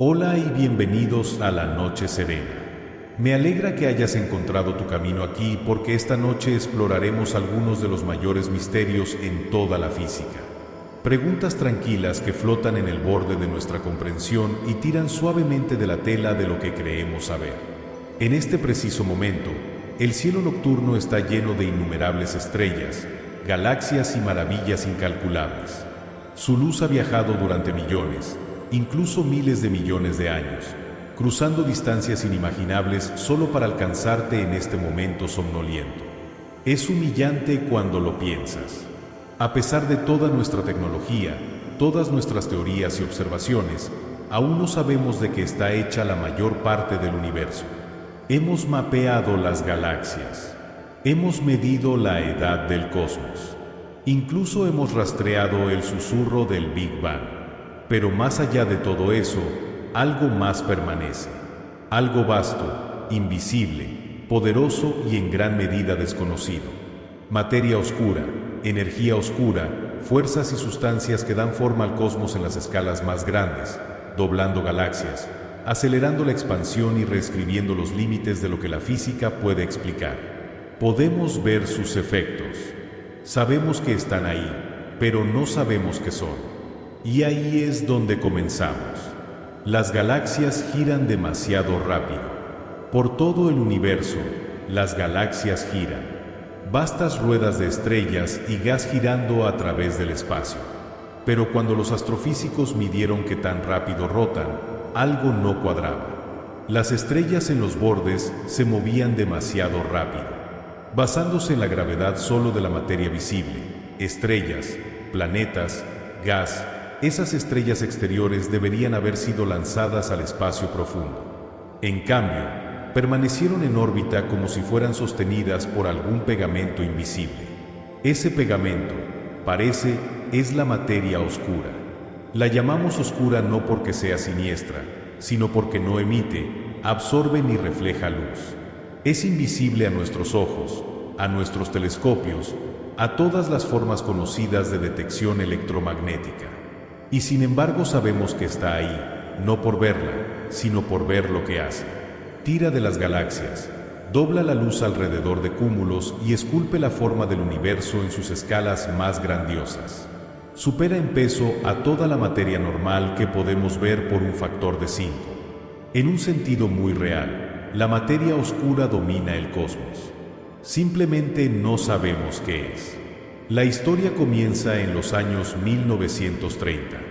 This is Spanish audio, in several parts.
Hola y bienvenidos a la Noche Serena. Me alegra que hayas encontrado tu camino aquí porque esta noche exploraremos algunos de los mayores misterios en toda la física. Preguntas tranquilas que flotan en el borde de nuestra comprensión y tiran suavemente de la tela de lo que creemos saber. En este preciso momento, el cielo nocturno está lleno de innumerables estrellas, galaxias y maravillas incalculables. Su luz ha viajado durante millones, incluso miles de millones de años, cruzando distancias inimaginables solo para alcanzarte en este momento somnoliento. Es humillante cuando lo piensas. A pesar de toda nuestra tecnología, todas nuestras teorías y observaciones, aún no sabemos de qué está hecha la mayor parte del universo. Hemos mapeado las galaxias. Hemos medido la edad del cosmos. Incluso hemos rastreado el susurro del Big Bang. Pero más allá de todo eso, algo más permanece. Algo vasto, invisible, poderoso y en gran medida desconocido. Materia oscura, energía oscura, fuerzas y sustancias que dan forma al cosmos en las escalas más grandes, doblando galaxias, acelerando la expansión y reescribiendo los límites de lo que la física puede explicar. Podemos ver sus efectos. Sabemos que están ahí, pero no sabemos qué son. Y ahí es donde comenzamos. Las galaxias giran demasiado rápido. Por todo el universo, las galaxias giran. Vastas ruedas de estrellas y gas girando a través del espacio. Pero cuando los astrofísicos midieron qué tan rápido rotan, algo no cuadraba. Las estrellas en los bordes se movían demasiado rápido. Basándose en la gravedad solo de la materia visible, estrellas, planetas, gas, esas estrellas exteriores deberían haber sido lanzadas al espacio profundo. En cambio, permanecieron en órbita como si fueran sostenidas por algún pegamento invisible. Ese pegamento, parece, es la materia oscura. La llamamos oscura no porque sea siniestra, sino porque no emite, absorbe ni refleja luz. Es invisible a nuestros ojos, a nuestros telescopios, a todas las formas conocidas de detección electromagnética. Y sin embargo sabemos que está ahí, no por verla, sino por ver lo que hace. Tira de las galaxias, dobla la luz alrededor de cúmulos y esculpe la forma del universo en sus escalas más grandiosas. Supera en peso a toda la materia normal que podemos ver por un factor de 5. En un sentido muy real, la materia oscura domina el cosmos. Simplemente no sabemos qué es. La historia comienza en los años 1930.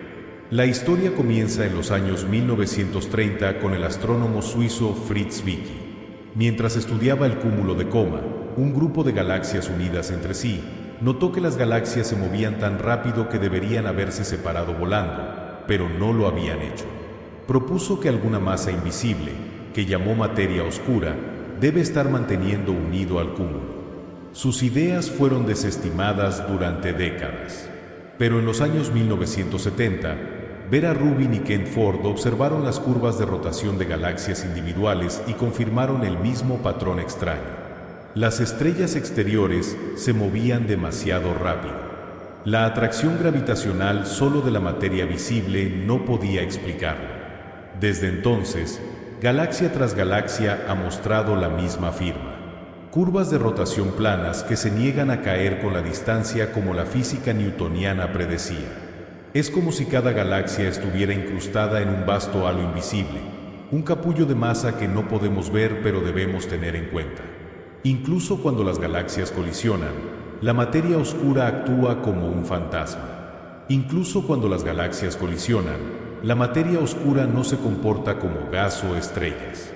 La historia comienza en los años 1930 con el astrónomo suizo Fritz Zwicky. Mientras estudiaba el cúmulo de Coma, un grupo de galaxias unidas entre sí, notó que las galaxias se movían tan rápido que deberían haberse separado volando, pero no lo habían hecho. Propuso que alguna masa invisible, que llamó materia oscura, debe estar manteniendo unido al cúmulo. Sus ideas fueron desestimadas durante décadas. Pero en los años 1970, Vera Rubin y Kent Ford observaron las curvas de rotación de galaxias individuales y confirmaron el mismo patrón extraño. Las estrellas exteriores se movían demasiado rápido. La atracción gravitacional solo de la materia visible no podía explicarlo. Desde entonces, galaxia tras galaxia ha mostrado la misma firma. Curvas de rotación planas que se niegan a caer con la distancia como la física newtoniana predecía. Es como si cada galaxia estuviera incrustada en un vasto halo invisible, un capullo de masa que no podemos ver pero debemos tener en cuenta. Incluso cuando las galaxias colisionan, la materia oscura actúa como un fantasma. Incluso cuando las galaxias colisionan, la materia oscura no se comporta como gas o estrellas.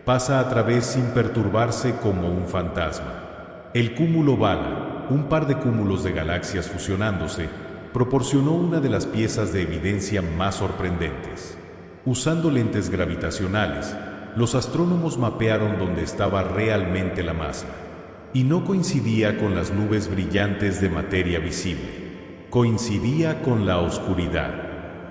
Pasa a través sin perturbarse como un fantasma. El cúmulo Bala, un par de cúmulos de galaxias fusionándose, proporcionó una de las piezas de evidencia más sorprendentes. Usando lentes gravitacionales, los astrónomos mapearon dónde estaba realmente la masa. Y no coincidía con las nubes brillantes de materia visible. Coincidía con la oscuridad.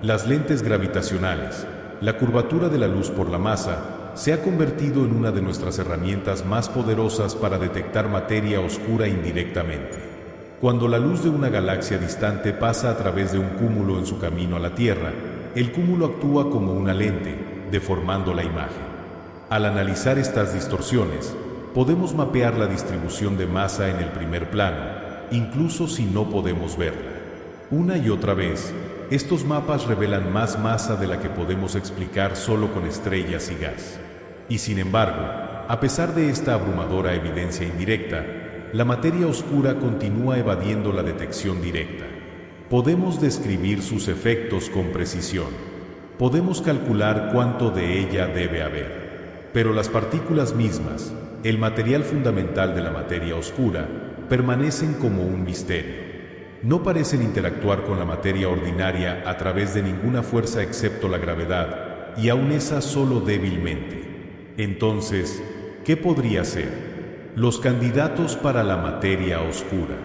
Las lentes gravitacionales, la curvatura de la luz por la masa, se ha convertido en una de nuestras herramientas más poderosas para detectar materia oscura indirectamente. Cuando la luz de una galaxia distante pasa a través de un cúmulo en su camino a la Tierra, el cúmulo actúa como una lente, deformando la imagen. Al analizar estas distorsiones, podemos mapear la distribución de masa en el primer plano, incluso si no podemos verla. Una y otra vez, estos mapas revelan más masa de la que podemos explicar solo con estrellas y gas. Y sin embargo, a pesar de esta abrumadora evidencia indirecta, la materia oscura continúa evadiendo la detección directa. Podemos describir sus efectos con precisión. Podemos calcular cuánto de ella debe haber. Pero las partículas mismas, el material fundamental de la materia oscura, permanecen como un misterio. No parecen interactuar con la materia ordinaria a través de ninguna fuerza excepto la gravedad, y aun esa solo débilmente. Entonces, ¿qué podría ser? Los candidatos para la materia oscura.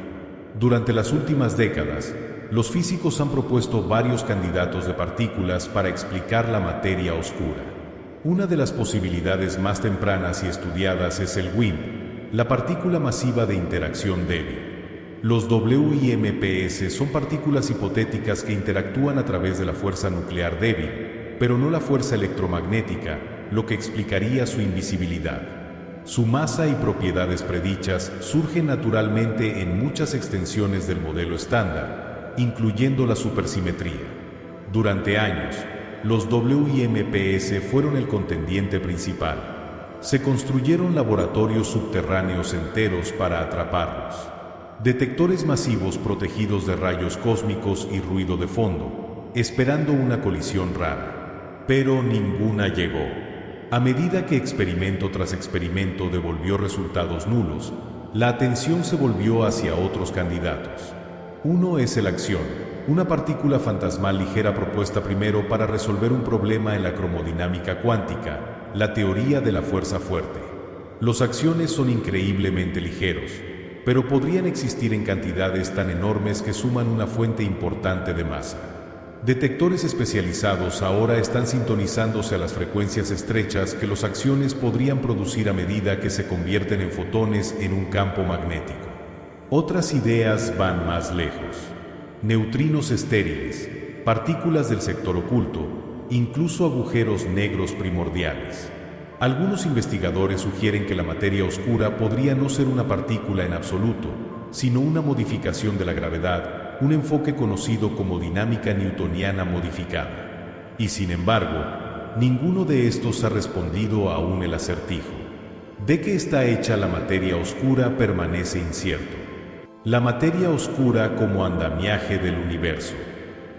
Durante las últimas décadas, los físicos han propuesto varios candidatos de partículas para explicar la materia oscura. Una de las posibilidades más tempranas y estudiadas es el WIMP, la partícula masiva de interacción débil. Los WIMPs son partículas hipotéticas que interactúan a través de la fuerza nuclear débil, pero no la fuerza electromagnética, lo que explicaría su invisibilidad. Su masa y propiedades predichas surgen naturalmente en muchas extensiones del modelo estándar, incluyendo la supersimetría. Durante años, los WIMPs fueron el contendiente principal. Se construyeron laboratorios subterráneos enteros para atraparlos. Detectores masivos protegidos de rayos cósmicos y ruido de fondo, esperando una colisión rara. Pero ninguna llegó. A medida que experimento tras experimento devolvió resultados nulos, la atención se volvió hacia otros candidatos. Uno es el axión, una partícula fantasmal ligera propuesta primero para resolver un problema en la cromodinámica cuántica, la teoría de la fuerza fuerte. Los axiones son increíblemente ligeros, pero podrían existir en cantidades tan enormes que suman una fuente importante de masa. Detectores especializados ahora están sintonizándose a las frecuencias estrechas que los axiones podrían producir a medida que se convierten en fotones en un campo magnético. Otras ideas van más lejos. Neutrinos estériles, partículas del sector oculto, incluso agujeros negros primordiales. Algunos investigadores sugieren que la materia oscura podría no ser una partícula en absoluto, sino una modificación de la gravedad, un enfoque conocido como dinámica newtoniana modificada. Y sin embargo, ninguno de estos ha respondido aún el acertijo. ¿De qué está hecha la materia oscura permanece incierto? La materia oscura como andamiaje del universo.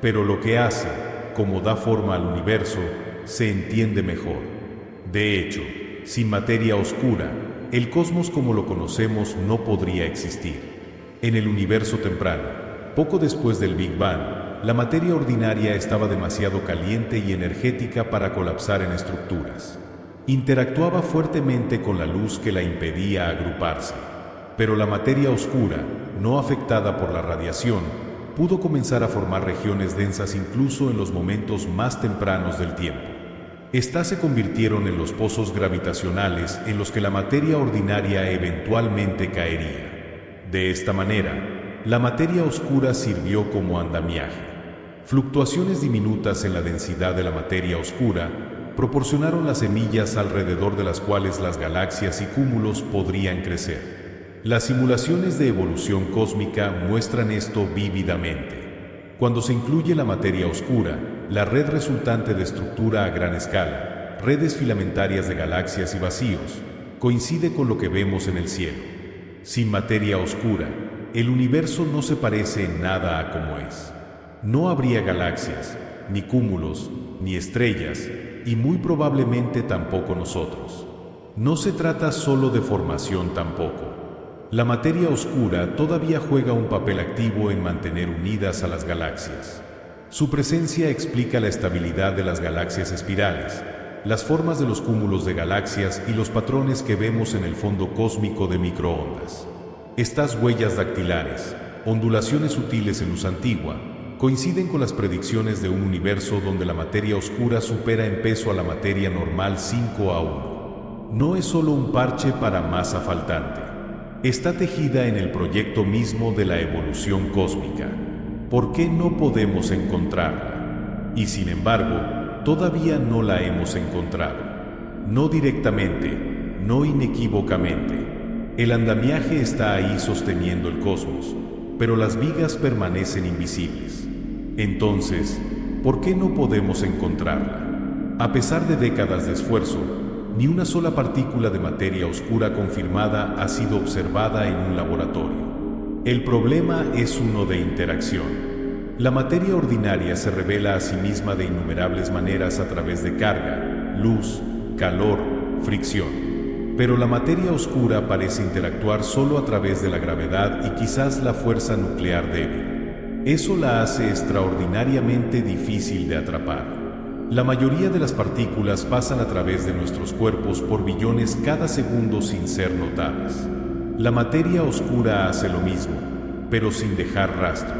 Pero lo que hace, como da forma al universo, se entiende mejor. De hecho, sin materia oscura, el cosmos como lo conocemos no podría existir. En el universo temprano, poco después del Big Bang, la materia ordinaria estaba demasiado caliente y energética para colapsar en estructuras. Interactuaba fuertemente con la luz que la impedía agruparse. Pero la materia oscura, no afectada por la radiación, pudo comenzar a formar regiones densas incluso en los momentos más tempranos del tiempo. Estas se convirtieron en los pozos gravitacionales en los que la materia ordinaria eventualmente caería. De esta manera, la materia oscura sirvió como andamiaje. Fluctuaciones diminutas en la densidad de la materia oscura proporcionaron las semillas alrededor de las cuales las galaxias y cúmulos podrían crecer. Las simulaciones de evolución cósmica muestran esto vívidamente. Cuando se incluye la materia oscura, la red resultante de estructura a gran escala, redes filamentarias de galaxias y vacíos, coincide con lo que vemos en el cielo. Sin materia oscura, el universo no se parece en nada a como es. No habría galaxias, ni cúmulos, ni estrellas, y muy probablemente tampoco nosotros. No se trata solo de formación tampoco. La materia oscura todavía juega un papel activo en mantener unidas a las galaxias. Su presencia explica la estabilidad de las galaxias espirales, las formas de los cúmulos de galaxias y los patrones que vemos en el fondo cósmico de microondas. Estas huellas dactilares, ondulaciones sutiles en luz antigua, coinciden con las predicciones de un universo donde la materia oscura supera en peso a la materia normal 5-1. No es solo un parche para masa faltante. Está tejida en el proyecto mismo de la evolución cósmica. ¿Por qué no podemos encontrarla? Y sin embargo, todavía no la hemos encontrado. No directamente, no inequívocamente. El andamiaje está ahí sosteniendo el cosmos, pero las vigas permanecen invisibles. Entonces, ¿por qué no podemos encontrarla? A pesar de décadas de esfuerzo, ni una sola partícula de materia oscura confirmada ha sido observada en un laboratorio. El problema es uno de interacción. La materia ordinaria se revela a sí misma de innumerables maneras a través de carga, luz, calor, fricción. Pero la materia oscura parece interactuar solo a través de la gravedad y quizás la fuerza nuclear débil. Eso la hace extraordinariamente difícil de atrapar. La mayoría de las partículas pasan a través de nuestros cuerpos por billones cada segundo sin ser notadas. La materia oscura hace lo mismo, pero sin dejar rastro.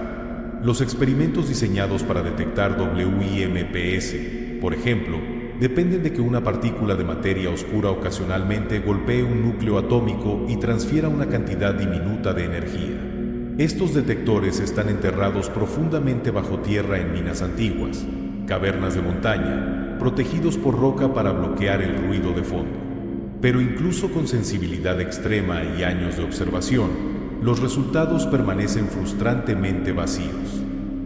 Los experimentos diseñados para detectar WIMPs, por ejemplo, dependen de que una partícula de materia oscura ocasionalmente golpee un núcleo atómico y transfiera una cantidad diminuta de energía. Estos detectores están enterrados profundamente bajo tierra en minas antiguas, cavernas de montaña, protegidos por roca para bloquear el ruido de fondo. Pero incluso con sensibilidad extrema y años de observación, los resultados permanecen frustrantemente vacíos.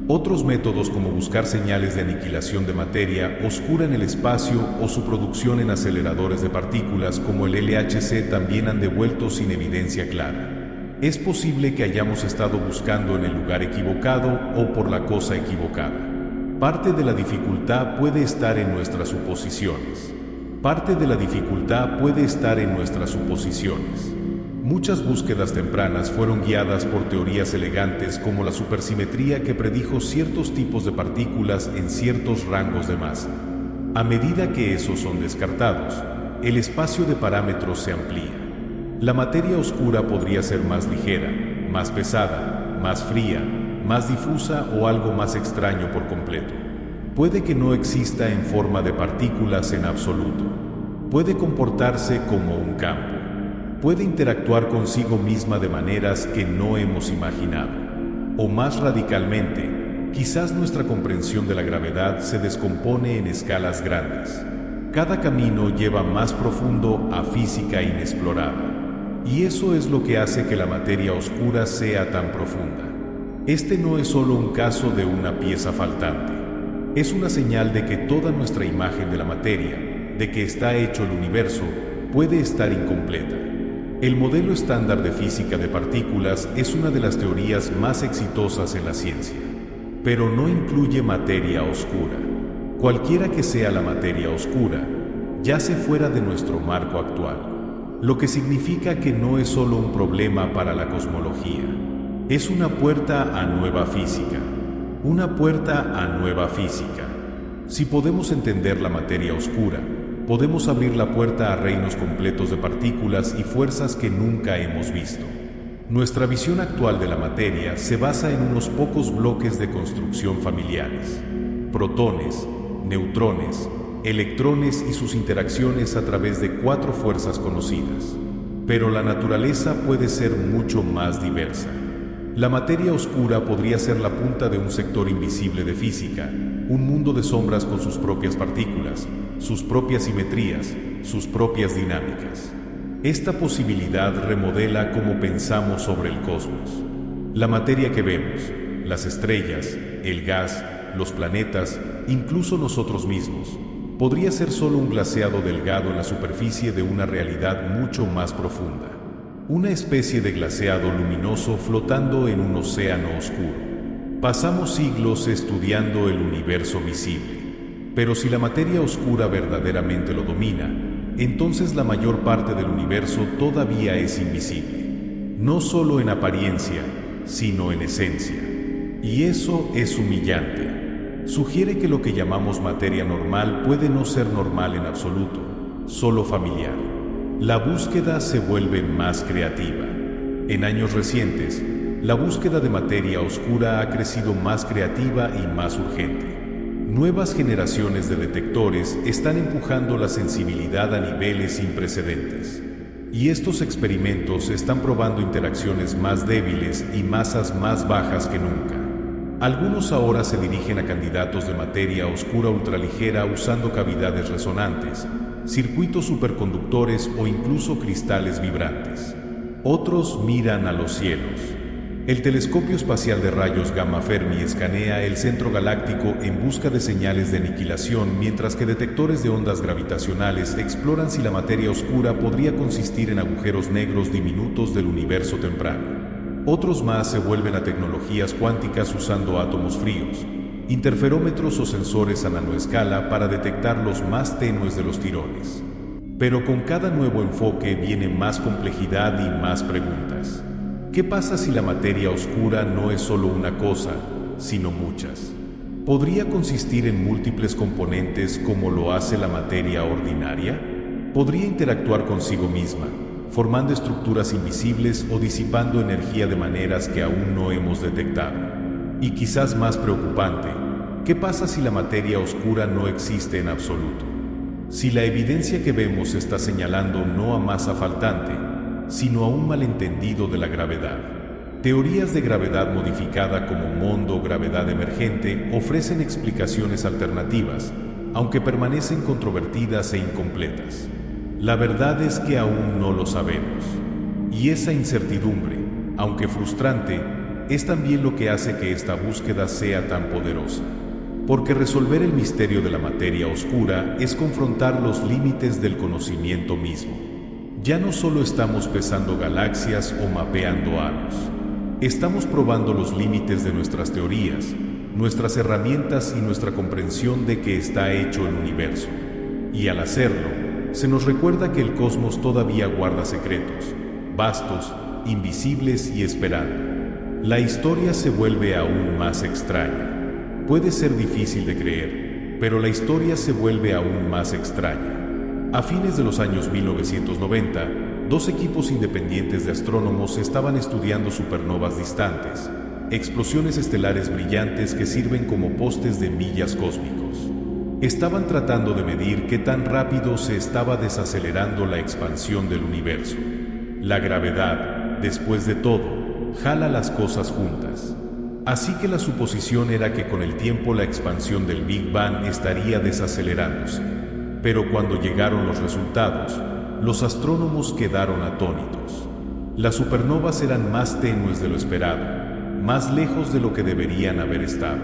Otros métodos como buscar señales de aniquilación de materia oscura en el espacio o su producción en aceleradores de partículas como el LHC también han devuelto sin evidencia clara. Es posible que hayamos estado buscando en el lugar equivocado o por la cosa equivocada. Parte de la dificultad puede estar en nuestras suposiciones. Muchas búsquedas tempranas fueron guiadas por teorías elegantes como la supersimetría que predijo ciertos tipos de partículas en ciertos rangos de masa. A medida que esos son descartados, el espacio de parámetros se amplía. La materia oscura podría ser más ligera, más pesada, más fría, más difusa o algo más extraño por completo. Puede que no exista en forma de partículas en absoluto. Puede comportarse como un campo. Puede interactuar consigo misma de maneras que no hemos imaginado. O más radicalmente, quizás nuestra comprensión de la gravedad se descompone en escalas grandes. Cada camino lleva más profundo a física inexplorada. Y eso es lo que hace que la materia oscura sea tan profunda. Este no es solo un caso de una pieza faltante. Es una señal de que toda nuestra imagen de la materia, de que está hecho el universo, puede estar incompleta. El modelo estándar de física de partículas es una de las teorías más exitosas en la ciencia, pero no incluye materia oscura. Cualquiera que sea la materia oscura, yace fuera de nuestro marco actual, lo que significa que no es solo un problema para la cosmología. Es una puerta a nueva física. Una puerta a nueva física. Si podemos entender la materia oscura, podemos abrir la puerta a reinos completos de partículas y fuerzas que nunca hemos visto. Nuestra visión actual de la materia se basa en unos pocos bloques de construcción familiares: protones, neutrones, electrones y sus interacciones a través de 4 fuerzas conocidas. Pero la naturaleza puede ser mucho más diversa. La materia oscura podría ser la punta de un sector invisible de física, un mundo de sombras con sus propias partículas, sus propias simetrías, sus propias dinámicas. Esta posibilidad remodela cómo pensamos sobre el cosmos. La materia que vemos, las estrellas, el gas, los planetas, incluso nosotros mismos, podría ser solo un glaseado delgado en la superficie de una realidad mucho más profunda. Una especie de glaseado luminoso flotando en un océano oscuro. Pasamos siglos estudiando el universo visible. Pero si la materia oscura verdaderamente lo domina, entonces la mayor parte del universo todavía es invisible. No solo en apariencia, sino en esencia. Y eso es humillante. Sugiere que lo que llamamos materia normal puede no ser normal en absoluto, solo familiar. La búsqueda se vuelve más creativa. En años recientes, la búsqueda de materia oscura ha crecido más creativa y más urgente. Nuevas generaciones de detectores están empujando la sensibilidad a niveles sin precedentes. Y estos experimentos están probando interacciones más débiles y masas más bajas que nunca. Algunos ahora se dirigen a candidatos de materia oscura ultraligera usando cavidades resonantes, circuitos superconductores o incluso cristales vibrantes. Otros miran a los cielos. El telescopio espacial de rayos gamma Fermi escanea el centro galáctico en busca de señales de aniquilación, mientras que detectores de ondas gravitacionales exploran si la materia oscura podría consistir en agujeros negros diminutos del universo temprano. Otros más se vuelven a tecnologías cuánticas usando átomos fríos, interferómetros o sensores a nanoescala para detectar los más tenues de los tirones. Pero con cada nuevo enfoque viene más complejidad y más preguntas. ¿Qué pasa si la materia oscura no es solo una cosa, sino muchas? ¿Podría consistir en múltiples componentes como lo hace la materia ordinaria? ¿Podría interactuar consigo misma, formando estructuras invisibles o disipando energía de maneras que aún no hemos detectado? Y quizás más preocupante, ¿qué pasa si la materia oscura no existe en absoluto? Si la evidencia que vemos está señalando no a masa faltante, sino a un malentendido de la gravedad. Teorías de gravedad modificada como MOND o gravedad emergente ofrecen explicaciones alternativas, aunque permanecen controvertidas e incompletas. La verdad es que aún no lo sabemos. Y esa incertidumbre, aunque frustrante, es también lo que hace que esta búsqueda sea tan poderosa. Porque resolver el misterio de la materia oscura es confrontar los límites del conocimiento mismo. Ya no solo estamos pesando galaxias o mapeando halos. Estamos probando los límites de nuestras teorías, nuestras herramientas y nuestra comprensión de qué está hecho el universo. Y al hacerlo, se nos recuerda que el cosmos todavía guarda secretos, vastos, invisibles y esperando. La historia se vuelve aún más extraña. Puede ser difícil de creer, pero la historia se vuelve aún más extraña. A fines de los años 1990, dos equipos independientes de astrónomos estaban estudiando supernovas distantes, explosiones estelares brillantes que sirven como postes de millas cósmicos. Estaban tratando de medir qué tan rápido se estaba desacelerando la expansión del universo. La gravedad, después de todo, jala las cosas juntas. Así que la suposición era que con el tiempo la expansión del Big Bang estaría desacelerándose. Pero cuando llegaron los resultados, los astrónomos quedaron atónitos. Las supernovas eran más tenues de lo esperado, más lejos de lo que deberían haber estado.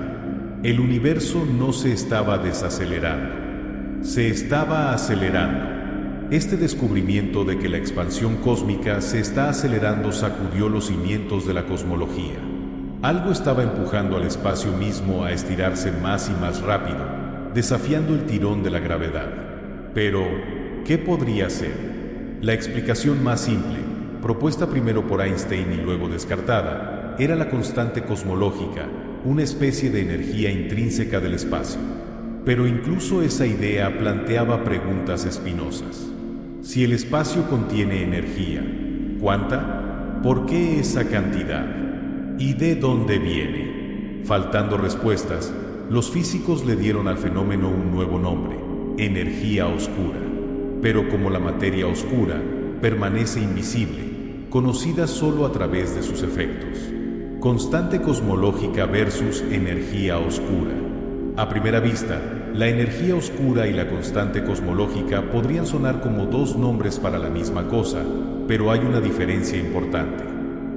El universo no se estaba desacelerando, se estaba acelerando. Este descubrimiento de que la expansión cósmica se está acelerando sacudió los cimientos de la cosmología. Algo estaba empujando al espacio mismo a estirarse más y más rápido, desafiando el tirón de la gravedad. Pero, ¿qué podría ser? La explicación más simple, propuesta primero por Einstein y luego descartada, era la constante cosmológica, una especie de energía intrínseca del espacio. Pero incluso esa idea planteaba preguntas espinosas. Si el espacio contiene energía, ¿cuánta? ¿Por qué esa cantidad? ¿Y de dónde viene? Faltando respuestas, los físicos le dieron al fenómeno un nuevo nombre: energía oscura. Pero como la materia oscura permanece invisible, conocida solo a través de sus efectos. Constante cosmológica versus energía oscura. A primera vista, la energía oscura y la constante cosmológica podrían sonar como dos nombres para la misma cosa, pero hay una diferencia importante.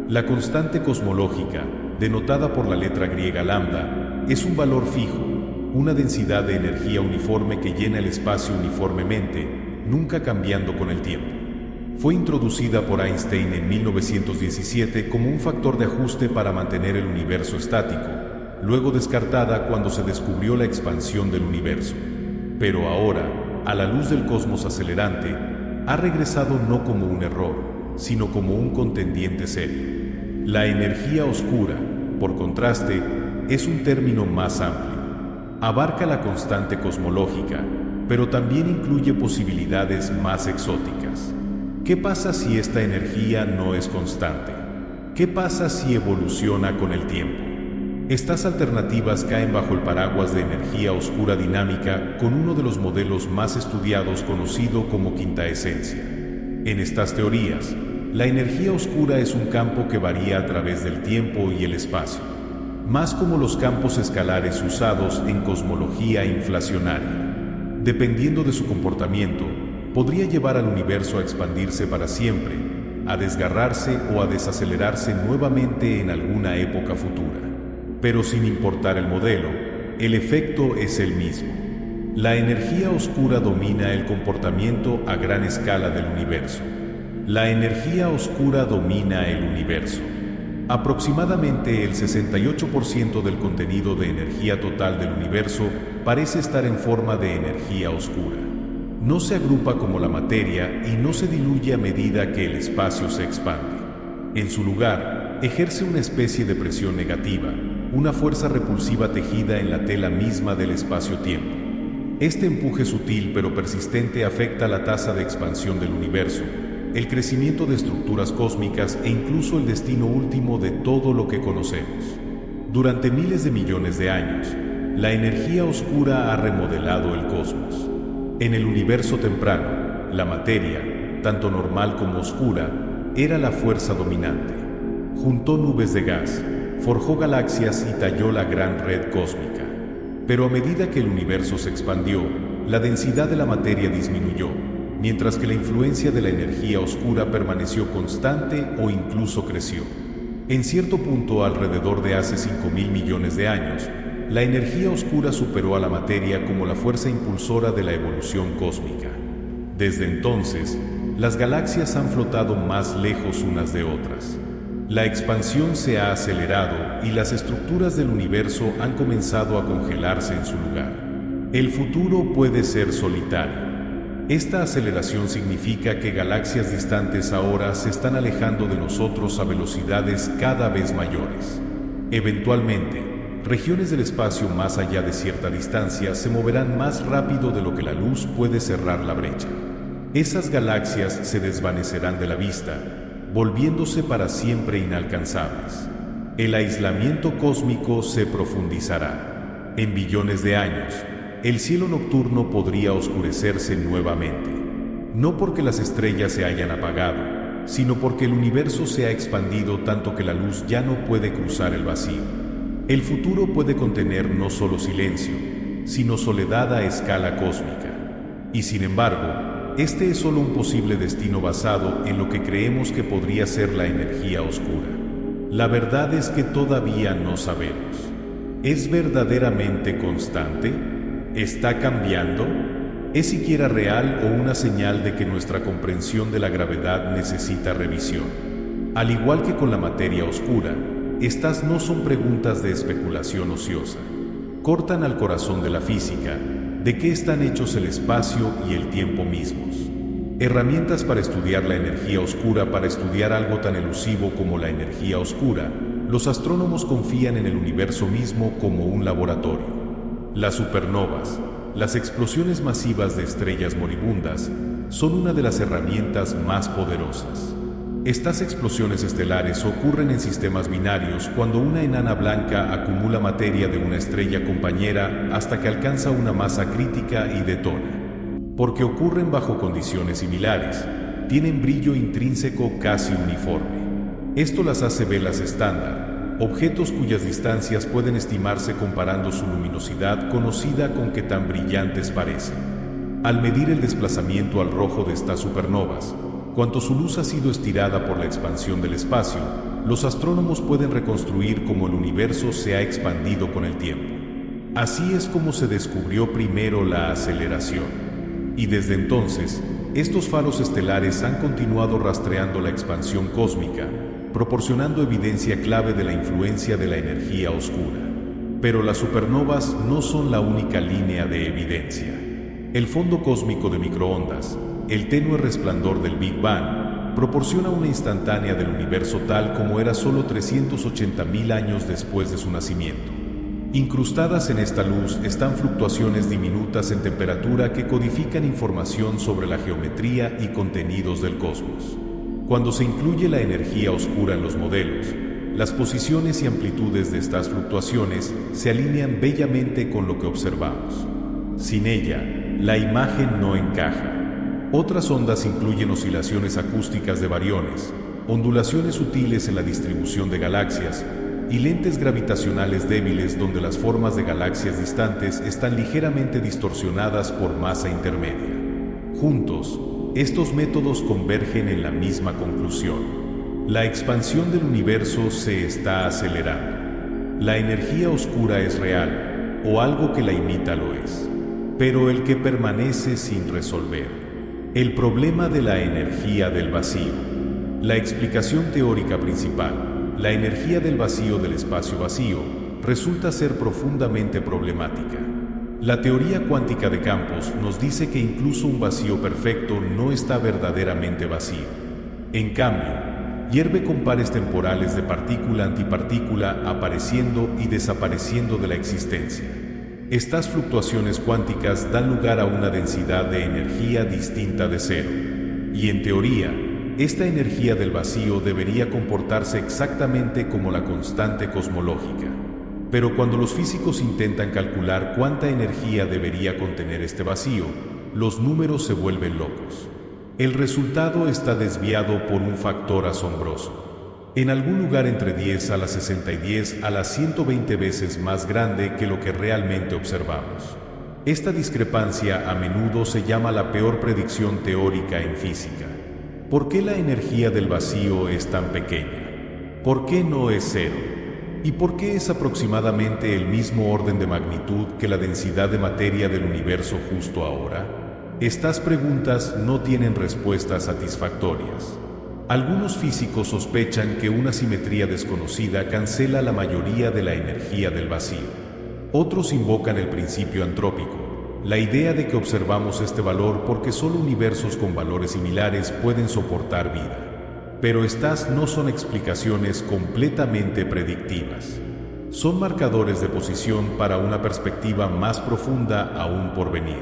La constante cosmológica, denotada por la letra griega lambda, es un valor fijo, una densidad de energía uniforme que llena el espacio uniformemente, nunca cambiando con el tiempo. Fue introducida por Einstein en 1917 como un factor de ajuste para mantener el universo estático, luego descartada cuando se descubrió la expansión del universo. Pero ahora, a la luz del cosmos acelerante, ha regresado no como un error, sino como un contendiente serio. La energía oscura, por contraste, es un término más amplio. Abarca la constante cosmológica, pero también incluye posibilidades más exóticas. ¿Qué pasa si esta energía no es constante? ¿Qué pasa si evoluciona con el tiempo? Estas alternativas caen bajo el paraguas de energía oscura dinámica con uno de los modelos más estudiados conocido como quintaesencia. En estas teorías, la energía oscura es un campo que varía a través del tiempo y el espacio. más como los campos escalares usados en cosmología inflacionaria. Dependiendo de su comportamiento, podría llevar al universo a expandirse para siempre, a desgarrarse o a desacelerarse nuevamente en alguna época futura. Pero sin importar el modelo, el efecto es el mismo. La energía oscura domina el comportamiento a gran escala del universo. La energía oscura domina el universo. Aproximadamente el 68% del contenido de energía total del universo parece estar en forma de energía oscura. No se agrupa como la materia y no se diluye a medida que el espacio se expande. En su lugar, ejerce una especie de presión negativa, una fuerza repulsiva tejida en la tela misma del espacio-tiempo. Este empuje sutil pero persistente afecta la tasa de expansión del universo, el crecimiento de estructuras cósmicas e incluso el destino último de todo lo que conocemos. Durante miles de millones de años, la energía oscura ha remodelado el cosmos. En el universo temprano, la materia, tanto normal como oscura, era la fuerza dominante. Juntó nubes de gas, forjó galaxias y talló la gran red cósmica. Pero a medida que el universo se expandió, la densidad de la materia disminuyó, mientras que la influencia de la energía oscura permaneció constante o incluso creció. En cierto punto, alrededor de hace 5.000 millones de años, la energía oscura superó a la materia como la fuerza impulsora de la evolución cósmica. Desde entonces, las galaxias han flotado más lejos unas de otras. La expansión se ha acelerado y las estructuras del universo han comenzado a congelarse en su lugar. El futuro puede ser solitario. Esta aceleración significa que galaxias distantes ahora se están alejando de nosotros a velocidades cada vez mayores. Eventualmente, regiones del espacio más allá de cierta distancia se moverán más rápido de lo que la luz puede cerrar la brecha. Esas galaxias se desvanecerán de la vista, volviéndose para siempre inalcanzables. El aislamiento cósmico se profundizará. En billones de años, el cielo nocturno podría oscurecerse nuevamente. No porque las estrellas se hayan apagado, sino porque el universo se ha expandido tanto que la luz ya no puede cruzar el vacío. El futuro puede contener no solo silencio, sino soledad a escala cósmica. Y sin embargo, este es solo un posible destino basado en lo que creemos que podría ser la energía oscura. La verdad es que todavía no sabemos. ¿Es verdaderamente constante? ¿Está cambiando? ¿Es siquiera real o una señal de que nuestra comprensión de la gravedad necesita revisión? Al igual que con la materia oscura, estas no son preguntas de especulación ociosa. Cortan al corazón de la física, de qué están hechos el espacio y el tiempo mismos. Herramientas para estudiar la energía oscura. Para estudiar algo tan elusivo como la energía oscura, los astrónomos confían en el universo mismo como un laboratorio. Las supernovas, las explosiones masivas de estrellas moribundas, son una de las herramientas más poderosas. Estas explosiones estelares ocurren en sistemas binarios cuando una enana blanca acumula materia de una estrella compañera hasta que alcanza una masa crítica y detona. Porque ocurren bajo condiciones similares, tienen brillo intrínseco casi uniforme. Esto las hace velas estándar, objetos cuyas distancias pueden estimarse comparando su luminosidad conocida con qué tan brillantes parecen. Al medir el desplazamiento al rojo de estas supernovas, cuanto su luz ha sido estirada por la expansión del espacio, los astrónomos pueden reconstruir cómo el universo se ha expandido con el tiempo. Así es como se descubrió primero la aceleración. Y desde entonces, estos faros estelares han continuado rastreando la expansión cósmica, proporcionando evidencia clave de la influencia de la energía oscura. Pero las supernovas no son la única línea de evidencia. El fondo cósmico de microondas, el tenue resplandor del Big Bang, proporciona una instantánea del universo tal como era solo 380.000 años después de su nacimiento. Incrustadas en esta luz están fluctuaciones diminutas en temperatura que codifican información sobre la geometría y contenidos del cosmos. Cuando se incluye la energía oscura en los modelos, las posiciones y amplitudes de estas fluctuaciones se alinean bellamente con lo que observamos. Sin ella, la imagen no encaja. Otras ondas incluyen oscilaciones acústicas de bariones, ondulaciones sutiles en la distribución de galaxias, y lentes gravitacionales débiles donde las formas de galaxias distantes están ligeramente distorsionadas por masa intermedia. Juntos, estos métodos convergen en la misma conclusión. La expansión del universo se está acelerando. La energía oscura es real, o algo que la imita lo es, pero el que permanece sin resolver. El problema de la energía del vacío. La explicación teórica principal, la energía del vacío del espacio vacío, resulta ser profundamente problemática. La teoría cuántica de campos nos dice que incluso un vacío perfecto no está verdaderamente vacío. En cambio, hierve con pares temporales de partícula-antipartícula apareciendo y desapareciendo de la existencia. Estas fluctuaciones cuánticas dan lugar a una densidad de energía distinta de cero. Y en teoría, esta energía del vacío debería comportarse exactamente como la constante cosmológica. Pero cuando los físicos intentan calcular cuánta energía debería contener este vacío, los números se vuelven locos. El resultado está desviado por un factor asombroso. En algún lugar entre 10 a la 60 y 10 a las 120 veces más grande que lo que realmente observamos. Esta discrepancia a menudo se llama la peor predicción teórica en física. ¿Por qué la energía del vacío es tan pequeña? ¿Por qué no es cero? ¿Y por qué es aproximadamente el mismo orden de magnitud que la densidad de materia del universo justo ahora? Estas preguntas no tienen respuestas satisfactorias. Algunos físicos sospechan que una simetría desconocida cancela la mayoría de la energía del vacío. Otros invocan el principio antrópico, la idea de que observamos este valor porque solo universos con valores similares pueden soportar vida. Pero estas no son explicaciones completamente predictivas. Son marcadores de posición para una perspectiva más profunda aún por venir.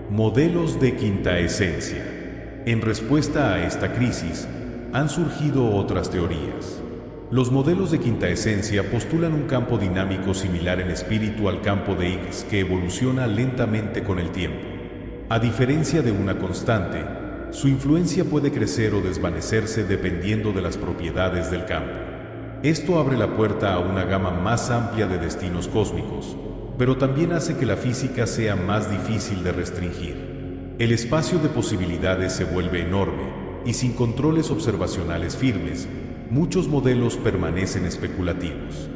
Modelos de quinta esencia. En respuesta a esta crisis, han surgido otras teorías. Los modelos de quinta esencia postulan un campo dinámico similar en espíritu al campo de Higgs que evoluciona lentamente con el tiempo. A diferencia de una constante, su influencia puede crecer o desvanecerse dependiendo de las propiedades del campo. Esto abre la puerta a una gama más amplia de destinos cósmicos, pero también hace que la física sea más difícil de restringir. El espacio de posibilidades se vuelve enorme, y sin controles observacionales firmes, muchos modelos permanecen especulativos.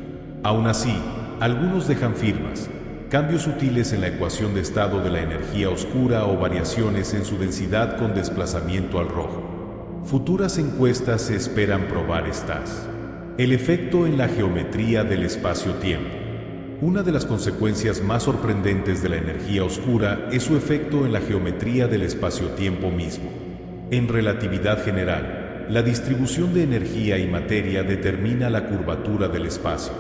Aún así, algunos dejan firmas, cambios sutiles en la ecuación de estado de la energía oscura o variaciones en su densidad con desplazamiento al rojo. Futuras encuestas se esperan probar estas. El efecto en la geometría del espacio-tiempo. Una de las consecuencias más sorprendentes de la energía oscura es su efecto en la geometría del espacio-tiempo mismo. En relatividad general, la distribución de energía y materia determina la curvatura del espacio.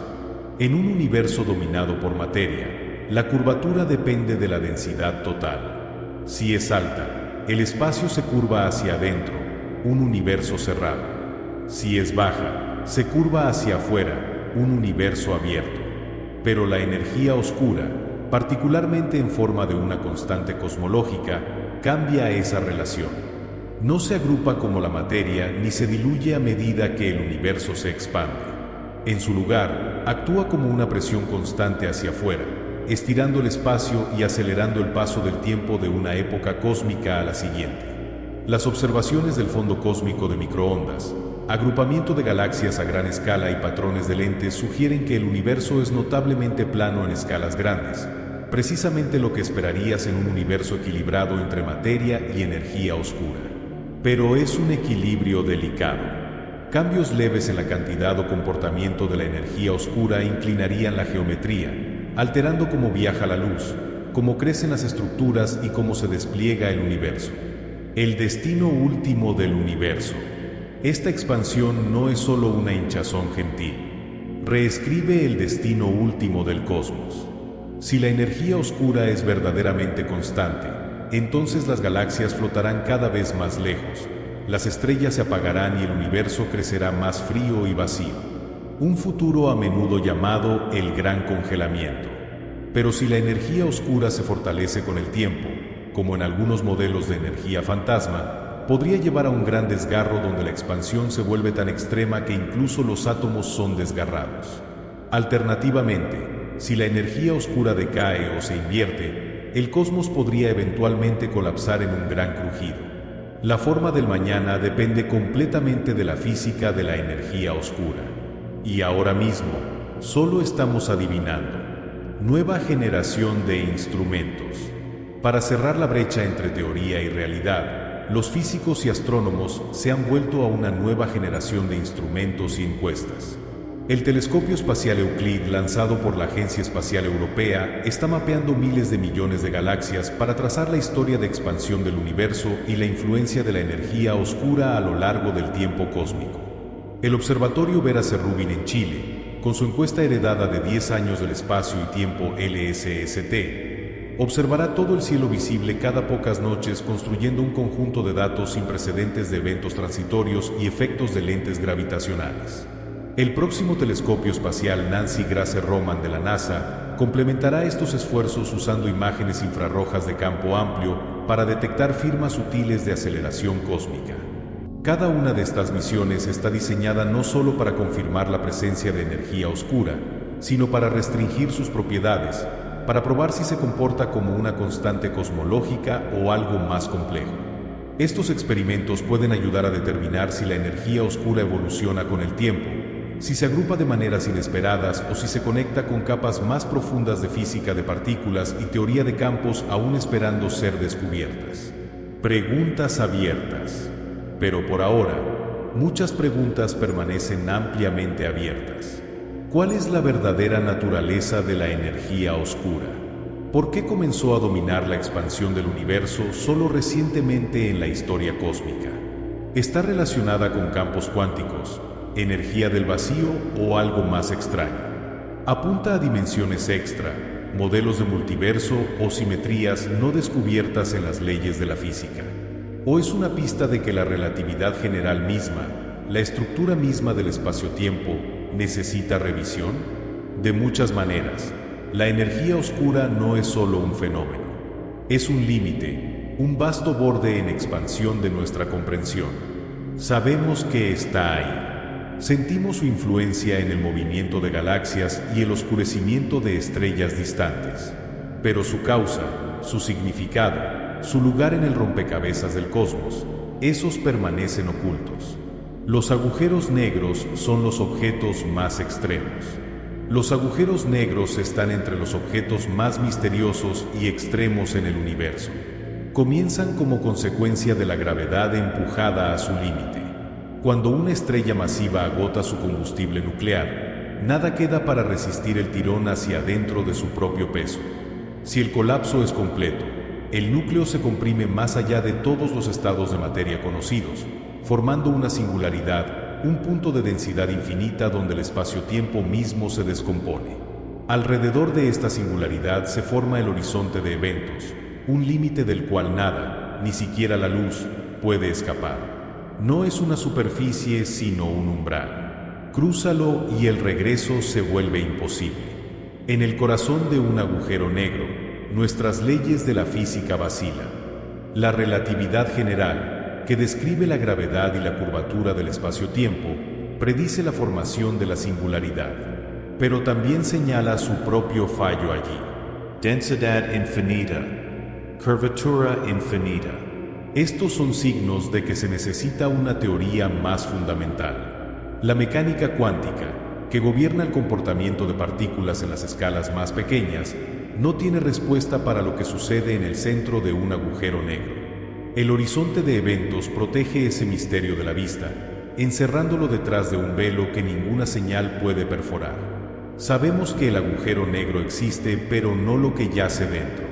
En un universo dominado por materia, la curvatura depende de la densidad total. Si es alta, el espacio se curva hacia adentro, un universo cerrado. Si es baja, se curva hacia afuera, un universo abierto. Pero la energía oscura, particularmente en forma de una constante cosmológica, cambia esa relación. No se agrupa como la materia ni se diluye a medida que el universo se expande. En su lugar, actúa como una presión constante hacia afuera, estirando el espacio y acelerando el paso del tiempo de una época cósmica a la siguiente. Las observaciones del fondo cósmico de microondas, agrupamiento de galaxias a gran escala y patrones de lentes sugieren que el universo es notablemente plano en escalas grandes, precisamente lo que esperarías en un universo equilibrado entre materia y energía oscura. Pero es un equilibrio delicado. Cambios leves en la cantidad o comportamiento de la energía oscura inclinarían la geometría, alterando cómo viaja la luz, cómo crecen las estructuras y cómo se despliega el universo. El destino último del universo. Esta expansión no es solo una hinchazón gentil. Reescribe el destino último del cosmos. Si la energía oscura es verdaderamente constante, entonces las galaxias flotarán cada vez más lejos, las estrellas se apagarán y el universo crecerá más frío y vacío. Un futuro a menudo llamado el gran congelamiento. Pero si la energía oscura se fortalece con el tiempo, como en algunos modelos de energía fantasma, podría llevar a un gran desgarro donde la expansión se vuelve tan extrema que incluso los átomos son desgarrados. Alternativamente, si la energía oscura decae o se invierte, el cosmos podría eventualmente colapsar en un gran crujido. La forma del mañana depende completamente de la física de la energía oscura. Y ahora mismo, solo estamos adivinando. Nueva generación de instrumentos. Para cerrar la brecha entre teoría y realidad, los físicos y astrónomos se han vuelto a una nueva generación de instrumentos y encuestas. El telescopio espacial Euclid, lanzado por la Agencia Espacial Europea, está mapeando miles de millones de galaxias para trazar la historia de expansión del universo y la influencia de la energía oscura a lo largo del tiempo cósmico. El Observatorio Vera Rubin en Chile, con su encuesta heredada de 10 años del espacio y tiempo LSST, observará todo el cielo visible cada pocas noches construyendo un conjunto de datos sin precedentes de eventos transitorios y efectos de lentes gravitacionales. El próximo telescopio espacial Nancy Grace Roman de la NASA complementará estos esfuerzos usando imágenes infrarrojas de campo amplio para detectar firmas sutiles de aceleración cósmica. Cada una de estas misiones está diseñada no solo para confirmar la presencia de energía oscura, sino para restringir sus propiedades, para probar si se comporta como una constante cosmológica o algo más complejo. Estos experimentos pueden ayudar a determinar si la energía oscura evoluciona con el tiempo, si se agrupa de maneras inesperadas o si se conecta con capas más profundas de física de partículas y teoría de campos aún esperando ser descubiertas. Preguntas abiertas. Pero por ahora, muchas preguntas permanecen ampliamente abiertas. ¿Cuál es la verdadera naturaleza de la energía oscura? ¿Por qué comenzó a dominar la expansión del universo solo recientemente en la historia cósmica? ¿Está relacionada con campos cuánticos, energía del vacío o algo más extraño? ¿Apunta a dimensiones extra, modelos de multiverso o simetrías no descubiertas en las leyes de la física? ¿O es una pista de que la relatividad general misma, la estructura misma del espacio-tiempo, necesita revisión? De muchas maneras, la energía oscura no es solo un fenómeno. Es un límite, un vasto borde en expansión de nuestra comprensión. Sabemos que está ahí. Sentimos su influencia en el movimiento de galaxias y el oscurecimiento de estrellas distantes. Pero su causa, su significado, su lugar en el rompecabezas del cosmos, esos permanecen ocultos. Los agujeros negros son los objetos más extremos. Los agujeros negros están entre los objetos más misteriosos y extremos en el universo. Comienzan como consecuencia de la gravedad empujada a su límite. Cuando una estrella masiva agota su combustible nuclear, nada queda para resistir el tirón hacia adentro de su propio peso. Si el colapso es completo, el núcleo se comprime más allá de todos los estados de materia conocidos, formando una singularidad, un punto de densidad infinita donde el espacio-tiempo mismo se descompone. Alrededor de esta singularidad se forma el horizonte de eventos, un límite del cual nada, ni siquiera la luz, puede escapar. No es una superficie sino un umbral. Crúzalo y el regreso se vuelve imposible. En el corazón de un agujero negro, nuestras leyes de la física vacilan. La relatividad general, que describe la gravedad y la curvatura del espacio-tiempo, predice la formación de la singularidad, pero también señala su propio fallo allí. Densidad infinita, curvatura infinita. Estos son signos de que se necesita una teoría más fundamental. La mecánica cuántica, que gobierna el comportamiento de partículas en las escalas más pequeñas, no tiene respuesta para lo que sucede en el centro de un agujero negro. El horizonte de eventos protege ese misterio de la vista, encerrándolo detrás de un velo que ninguna señal puede perforar. Sabemos que el agujero negro existe, pero no lo que yace dentro.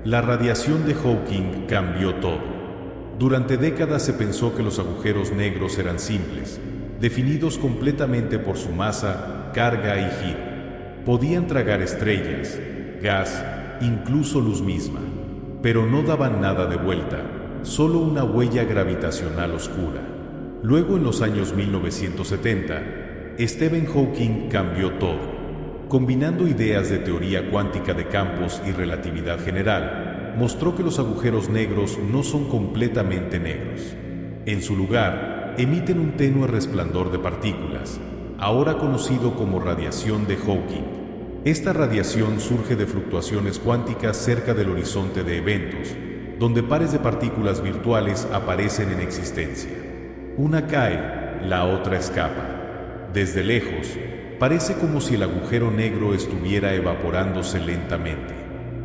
La radiación de Hawking cambió todo. Durante décadas se pensó que los agujeros negros eran simples, definidos completamente por su masa, carga y giro. Podían tragar estrellas, gas, incluso luz misma, pero no daban nada de vuelta, solo una huella gravitacional oscura. Luego, en los años 1970, Stephen Hawking cambió todo. Combinando ideas de teoría cuántica de campos y relatividad general, mostró que los agujeros negros no son completamente negros. En su lugar, emiten un tenue resplandor de partículas, ahora conocido como radiación de Hawking. Esta radiación surge de fluctuaciones cuánticas cerca del horizonte de eventos, donde pares de partículas virtuales aparecen en existencia. Una cae, la otra escapa. Desde lejos, parece como si el agujero negro estuviera evaporándose lentamente.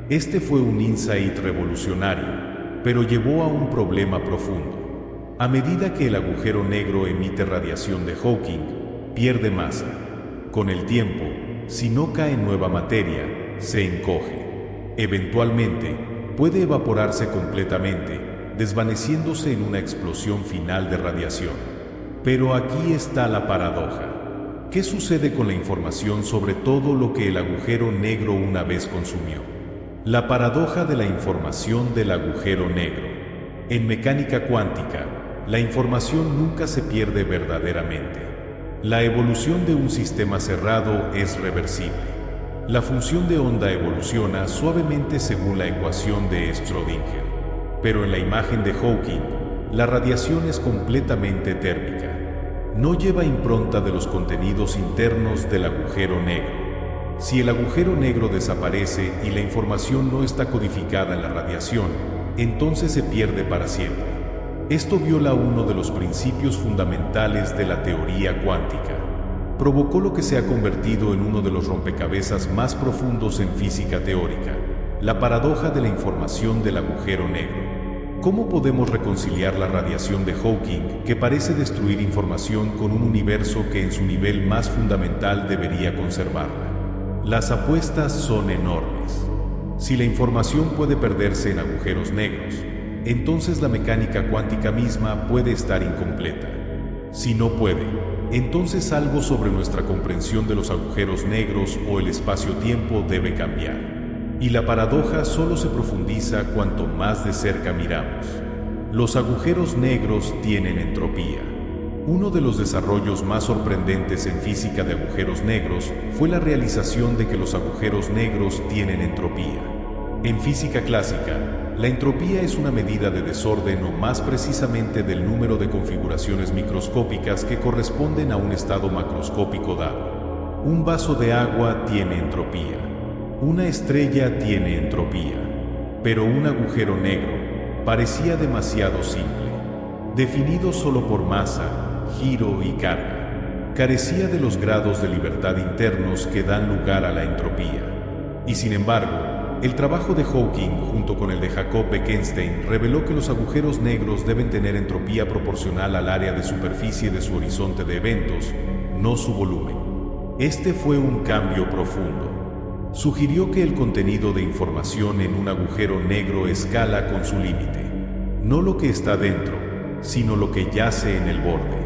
Este fue un insight revolucionario, pero llevó a un problema profundo. A medida que el agujero negro emite radiación de Hawking, pierde masa. Con el tiempo, si no cae nueva materia, se encoge. Eventualmente, puede evaporarse completamente, desvaneciéndose en una explosión final de radiación. Pero aquí está la paradoja. ¿Qué sucede con la información sobre todo lo que el agujero negro una vez consumió? La paradoja de la información del agujero negro. En mecánica cuántica, la información nunca se pierde verdaderamente. La evolución de un sistema cerrado es reversible. La función de onda evoluciona suavemente según la ecuación de Schrödinger. Pero en la imagen de Hawking, la radiación es completamente térmica. No lleva impronta de los contenidos internos del agujero negro. Si el agujero negro desaparece y la información no está codificada en la radiación, entonces se pierde para siempre. Esto viola uno de los principios fundamentales de la teoría cuántica. Provocó lo que se ha convertido en uno de los rompecabezas más profundos en física teórica, la paradoja de la información del agujero negro. ¿Cómo podemos reconciliar la radiación de Hawking, que parece destruir información, con un universo que en su nivel más fundamental debería conservarla? Las apuestas son enormes. Si la información puede perderse en agujeros negros, entonces la mecánica cuántica misma puede estar incompleta. Si no puede, entonces algo sobre nuestra comprensión de los agujeros negros o el espacio-tiempo debe cambiar. Y la paradoja solo se profundiza cuanto más de cerca miramos. Los agujeros negros tienen entropía. Uno de los desarrollos más sorprendentes en física de agujeros negros fue la realización de que los agujeros negros tienen entropía. En física clásica, la entropía es una medida de desorden, o más precisamente del número de configuraciones microscópicas que corresponden a un estado macroscópico dado. Un vaso de agua tiene entropía. Una estrella tiene entropía. Pero un agujero negro parecía demasiado simple. Definido solo por masa, giro y carga, carecía de los grados de libertad internos que dan lugar a la entropía. Y sin embargo, el trabajo de Hawking junto con el de Jacob Bekenstein reveló que los agujeros negros deben tener entropía proporcional al área de superficie de su horizonte de eventos, no su volumen. Este fue un cambio profundo. Sugirió que el contenido de información en un agujero negro escala con su límite. No lo que está dentro, sino lo que yace en el borde.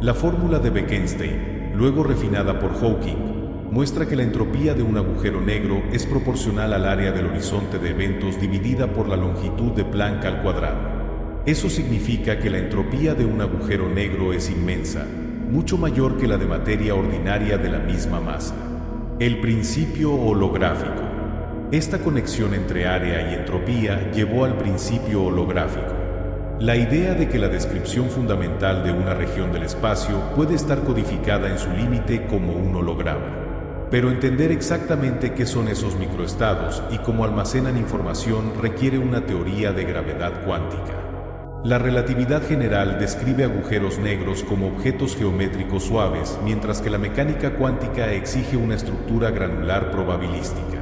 La fórmula de Bekenstein, luego refinada por Hawking, muestra que la entropía de un agujero negro es proporcional al área del horizonte de eventos dividida por la longitud de Planck al cuadrado. Eso significa que la entropía de un agujero negro es inmensa, mucho mayor que la de materia ordinaria de la misma masa. El principio holográfico. Esta conexión entre área y entropía llevó al principio holográfico. La idea de que la descripción fundamental de una región del espacio puede estar codificada en su límite como un holograma. Pero entender exactamente qué son esos microestados y cómo almacenan información requiere una teoría de gravedad cuántica. La relatividad general describe agujeros negros como objetos geométricos suaves, mientras que la mecánica cuántica exige una estructura granular probabilística.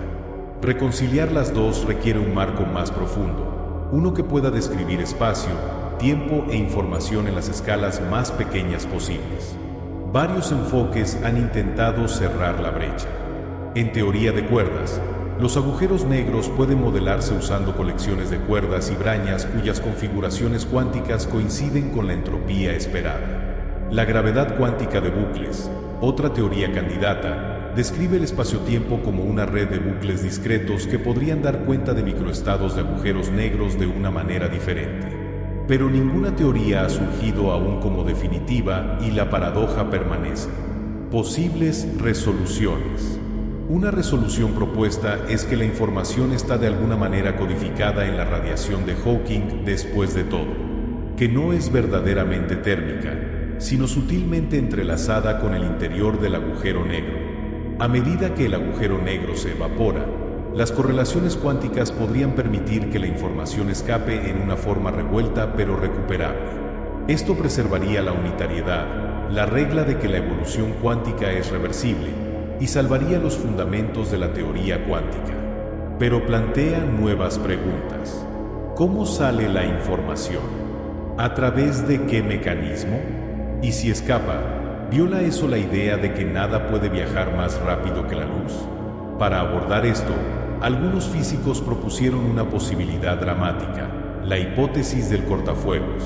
Reconciliar las dos requiere un marco más profundo, uno que pueda describir espacio, tiempo e información en las escalas más pequeñas posibles. Varios enfoques han intentado cerrar la brecha. En teoría de cuerdas, los agujeros negros pueden modelarse usando colecciones de cuerdas y brañas cuyas configuraciones cuánticas coinciden con la entropía esperada. La gravedad cuántica de bucles, otra teoría candidata, describe el espacio-tiempo como una red de bucles discretos que podrían dar cuenta de microestados de agujeros negros de una manera diferente. Pero ninguna teoría ha surgido aún como definitiva y la paradoja permanece. Posibles resoluciones. Una resolución propuesta es que la información está de alguna manera codificada en la radiación de Hawking después de todo, que no es verdaderamente térmica, sino sutilmente entrelazada con el interior del agujero negro. A medida que el agujero negro se evapora, las correlaciones cuánticas podrían permitir que la información escape en una forma revuelta pero recuperable. Esto preservaría la unitariedad, la regla de que la evolución cuántica es reversible, y salvaría los fundamentos de la teoría cuántica. Pero plantea nuevas preguntas. ¿Cómo sale la información? ¿A través de qué mecanismo? ¿Y si escapa, viola eso la idea de que nada puede viajar más rápido que la luz? Para abordar esto, algunos físicos propusieron una posibilidad dramática, la hipótesis del cortafuegos.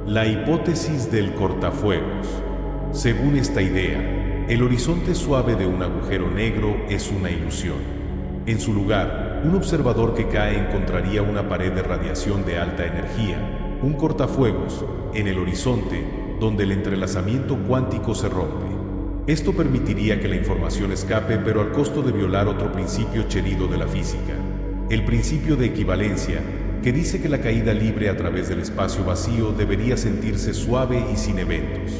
La hipótesis del cortafuegos. Según esta idea, el horizonte suave de un agujero negro es una ilusión. En su lugar, un observador que cae encontraría una pared de radiación de alta energía, un cortafuegos, en el horizonte, donde el entrelazamiento cuántico se rompe. Esto permitiría que la información escape, pero al costo de violar otro principio querido de la física, el principio de equivalencia, que dice que la caída libre a través del espacio vacío debería sentirse suave y sin eventos.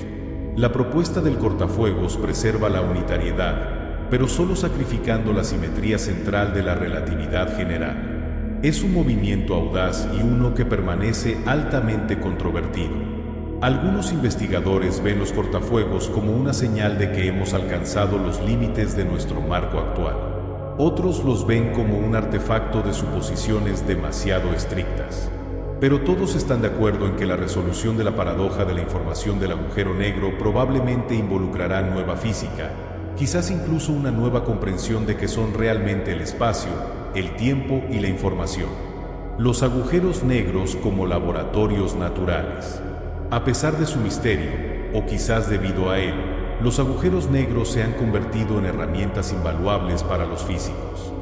La propuesta del cortafuegos preserva la unitariedad, pero solo sacrificando la simetría central de la relatividad general. Es un movimiento audaz y uno que permanece altamente controvertido. Algunos investigadores ven los cortafuegos como una señal de que hemos alcanzado los límites de nuestro marco actual. Otros los ven como un artefacto de suposiciones demasiado estrictas. Pero todos están de acuerdo en que la resolución de la paradoja de la información del agujero negro probablemente involucrará nueva física, quizás incluso una nueva comprensión de qué son realmente el espacio, el tiempo y la información. Los agujeros negros como laboratorios naturales. A pesar de su misterio, o quizás debido a él, los agujeros negros se han convertido en herramientas invaluables para los físicos.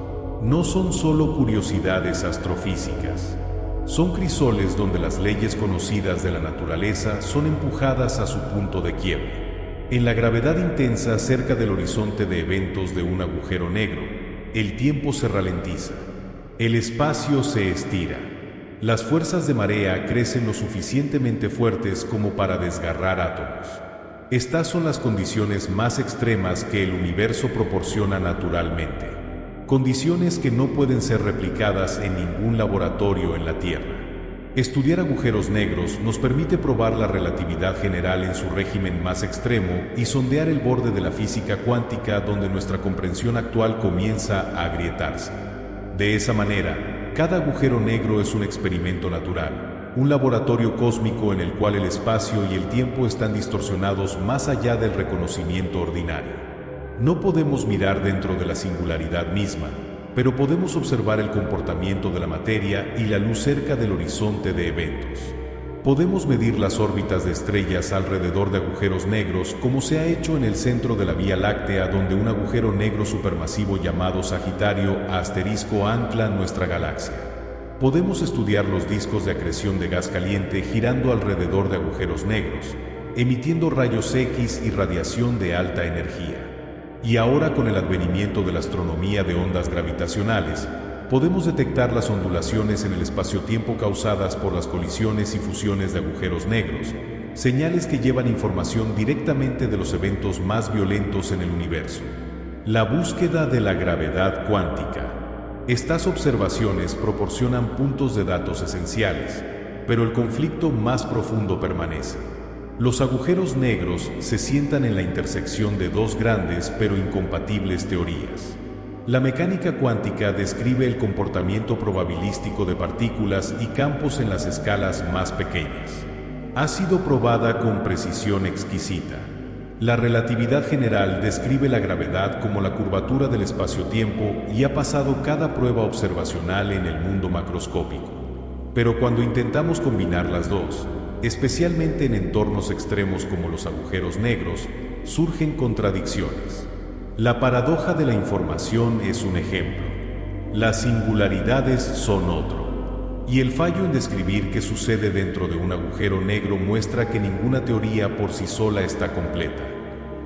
No son solo curiosidades astrofísicas. Son crisoles donde las leyes conocidas de la naturaleza son empujadas a su punto de quiebre. En la gravedad intensa cerca del horizonte de eventos de un agujero negro, el tiempo se ralentiza. El espacio se estira. Las fuerzas de marea crecen lo suficientemente fuertes como para desgarrar átomos. Estas son las condiciones más extremas que el universo proporciona naturalmente. Condiciones que no pueden ser replicadas en ningún laboratorio en la Tierra. Estudiar agujeros negros nos permite probar la relatividad general en su régimen más extremo y sondear el borde de la física cuántica donde nuestra comprensión actual comienza a agrietarse. De esa manera, cada agujero negro es un experimento natural, un laboratorio cósmico en el cual el espacio y el tiempo están distorsionados más allá del reconocimiento ordinario. No podemos mirar dentro de la singularidad misma, pero podemos observar el comportamiento de la materia y la luz cerca del horizonte de eventos. Podemos medir las órbitas de estrellas alrededor de agujeros negros como se ha hecho en el centro de la Vía Láctea, donde un agujero negro supermasivo llamado Sagitario ancla nuestra galaxia. Podemos estudiar los discos de acreción de gas caliente girando alrededor de agujeros negros, emitiendo rayos X y radiación de alta energía. Y ahora, con el advenimiento de la astronomía de ondas gravitacionales, podemos detectar las ondulaciones en el espacio-tiempo causadas por las colisiones y fusiones de agujeros negros, señales que llevan información directamente de los eventos más violentos en el universo. La búsqueda de la gravedad cuántica. Estas observaciones proporcionan puntos de datos esenciales, pero el conflicto más profundo permanece. Los agujeros negros se sientan en la intersección de dos grandes pero incompatibles teorías. La mecánica cuántica describe el comportamiento probabilístico de partículas y campos en las escalas más pequeñas. Ha sido probada con precisión exquisita. La relatividad general describe la gravedad como la curvatura del espacio-tiempo y ha pasado cada prueba observacional en el mundo macroscópico. Pero cuando intentamos combinar las dos, especialmente en entornos extremos como los agujeros negros, surgen contradicciones. La paradoja de la información es un ejemplo. Las singularidades son otro. Y el fallo en describir qué sucede dentro de un agujero negro muestra que ninguna teoría por sí sola está completa.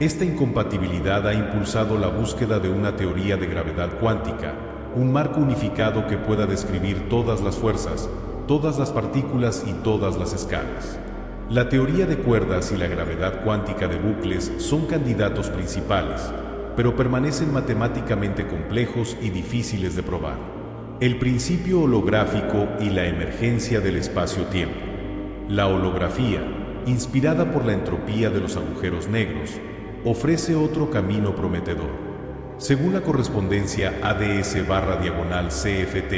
Esta incompatibilidad ha impulsado la búsqueda de una teoría de gravedad cuántica, un marco unificado que pueda describir todas las fuerzas, todas las partículas y todas las escalas. La teoría de cuerdas y la gravedad cuántica de bucles son candidatos principales, pero permanecen matemáticamente complejos y difíciles de probar. El principio holográfico y la emergencia del espacio-tiempo. La holografía, inspirada por la entropía de los agujeros negros, ofrece otro camino prometedor. Según la correspondencia ADS/CFT,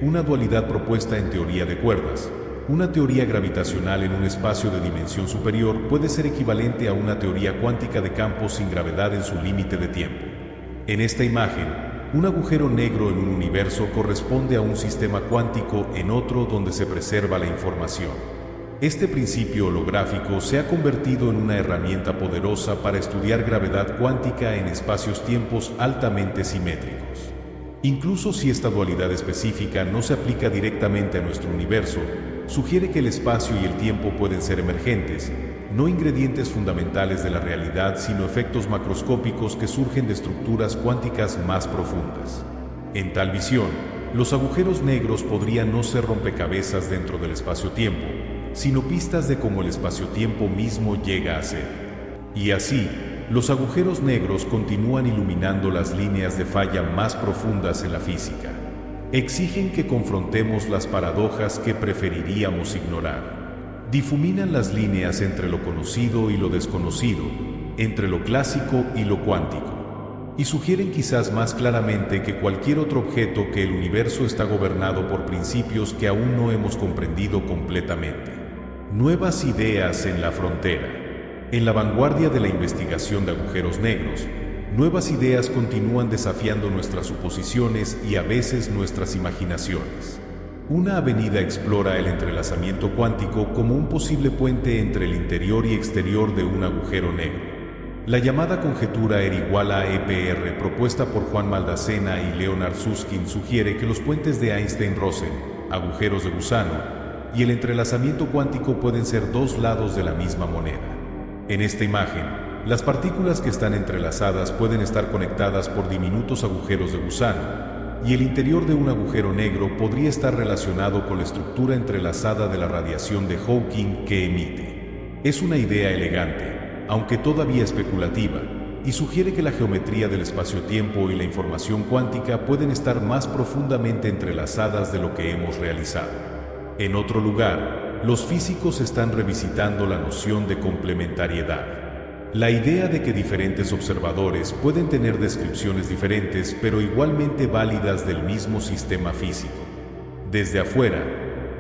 una dualidad propuesta en teoría de cuerdas, una teoría gravitacional en un espacio de dimensión superior puede ser equivalente a una teoría cuántica de campos sin gravedad en su límite de tiempo. En esta imagen, un agujero negro en un universo corresponde a un sistema cuántico en otro donde se preserva la información. Este principio holográfico se ha convertido en una herramienta poderosa para estudiar gravedad cuántica en espacios-tiempos altamente simétricos. Incluso si esta dualidad específica no se aplica directamente a nuestro universo, sugiere que el espacio y el tiempo pueden ser emergentes, no ingredientes fundamentales de la realidad, sino efectos macroscópicos que surgen de estructuras cuánticas más profundas. En tal visión, los agujeros negros podrían no ser rompecabezas dentro del espacio-tiempo, sino pistas de cómo el espacio-tiempo mismo llega a ser. Y así, los agujeros negros continúan iluminando las líneas de falla más profundas en la física. Exigen que confrontemos las paradojas que preferiríamos ignorar. Difuminan las líneas entre lo conocido y lo desconocido, entre lo clásico y lo cuántico. Y sugieren quizás más claramente que cualquier otro objeto que el universo está gobernado por principios que aún no hemos comprendido completamente. Nuevas ideas en la frontera. En la vanguardia de la investigación de agujeros negros, nuevas ideas continúan desafiando nuestras suposiciones y a veces nuestras imaginaciones. Una avenida explora el entrelazamiento cuántico como un posible puente entre el interior y exterior de un agujero negro. La llamada conjetura R=EPR propuesta por Juan Maldacena y Leonard Susskind sugiere que los puentes de Einstein-Rosen, agujeros de gusano, y el entrelazamiento cuántico pueden ser dos lados de la misma moneda. En esta imagen, las partículas que están entrelazadas pueden estar conectadas por diminutos agujeros de gusano, y el interior de un agujero negro podría estar relacionado con la estructura entrelazada de la radiación de Hawking que emite. Es una idea elegante, aunque todavía especulativa, y sugiere que la geometría del espacio-tiempo y la información cuántica pueden estar más profundamente entrelazadas de lo que hemos realizado. En otro lugar, los físicos están revisitando la noción de complementariedad. La idea de que diferentes observadores pueden tener descripciones diferentes pero igualmente válidas del mismo sistema físico. Desde afuera,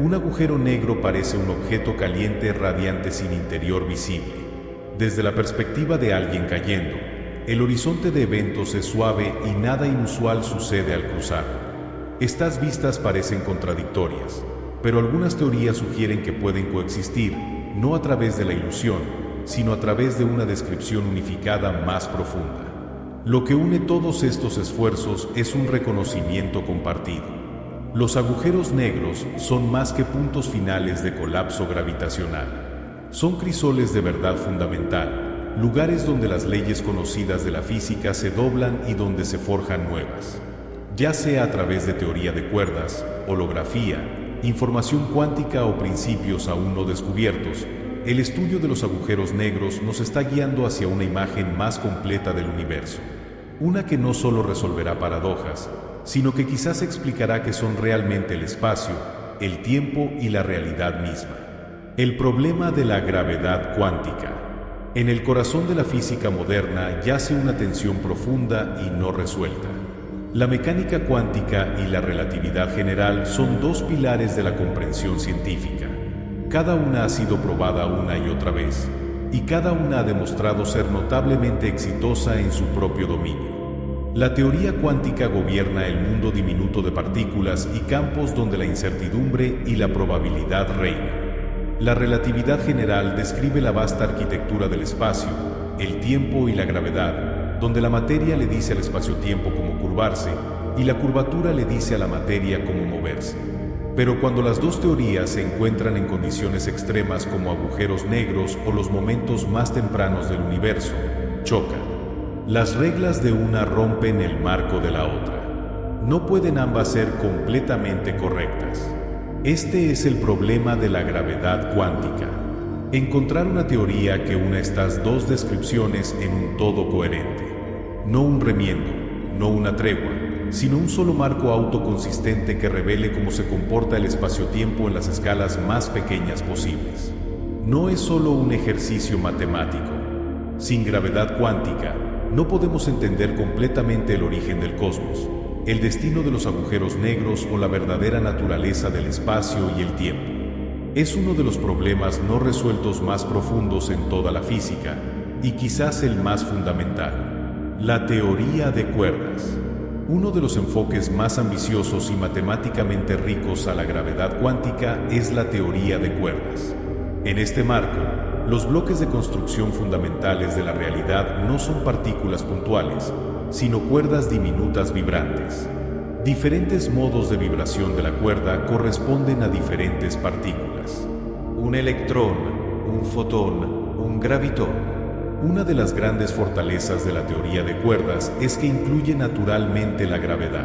un agujero negro parece un objeto caliente radiante sin interior visible. Desde la perspectiva de alguien cayendo, el horizonte de eventos es suave y nada inusual sucede al cruzarlo. Estas vistas parecen contradictorias, pero algunas teorías sugieren que pueden coexistir, no a través de la ilusión, sino a través de una descripción unificada más profunda. Lo que une todos estos esfuerzos es un reconocimiento compartido. Los agujeros negros son más que puntos finales de colapso gravitacional. Son crisoles de verdad fundamental, lugares donde las leyes conocidas de la física se doblan y donde se forjan nuevas. Ya sea a través de teoría de cuerdas, holografía, información cuántica o principios aún no descubiertos, el estudio de los agujeros negros nos está guiando hacia una imagen más completa del universo. Una que no solo resolverá paradojas, sino que quizás explicará qué son realmente el espacio, el tiempo y la realidad misma. El problema de la gravedad cuántica. En el corazón de la física moderna yace una tensión profunda y no resuelta. La mecánica cuántica y la relatividad general son dos pilares de la comprensión científica. Cada una ha sido probada una y otra vez, y cada una ha demostrado ser notablemente exitosa en su propio dominio. La teoría cuántica gobierna el mundo diminuto de partículas y campos donde la incertidumbre y la probabilidad reinan. La relatividad general describe la vasta arquitectura del espacio, el tiempo y la gravedad, donde la materia le dice al espacio-tiempo cómo curvarse, y la curvatura le dice a la materia cómo moverse. Pero cuando las dos teorías se encuentran en condiciones extremas como agujeros negros o los momentos más tempranos del universo, chocan. Las reglas de una rompen el marco de la otra. No pueden ambas ser completamente correctas. Este es el problema de la gravedad cuántica. Encontrar una teoría que una estas dos descripciones en un todo coherente. No un remiendo, no una tregua, sino un solo marco autoconsistente que revele cómo se comporta el espacio-tiempo en las escalas más pequeñas posibles. No es solo un ejercicio matemático. Sin gravedad cuántica, no podemos entender completamente el origen del cosmos, el destino de los agujeros negros o la verdadera naturaleza del espacio y el tiempo. Es uno de los problemas no resueltos más profundos en toda la física, y quizás el más fundamental. La teoría de cuerdas. Uno de los enfoques más ambiciosos y matemáticamente ricos a la gravedad cuántica es la teoría de cuerdas. En este marco, los bloques de construcción fundamentales de la realidad no son partículas puntuales, sino cuerdas diminutas vibrantes. Diferentes modos de vibración de la cuerda corresponden a diferentes partículas. Un electrón, un fotón, un gravitón. Una de las grandes fortalezas de la teoría de cuerdas es que incluye naturalmente la gravedad.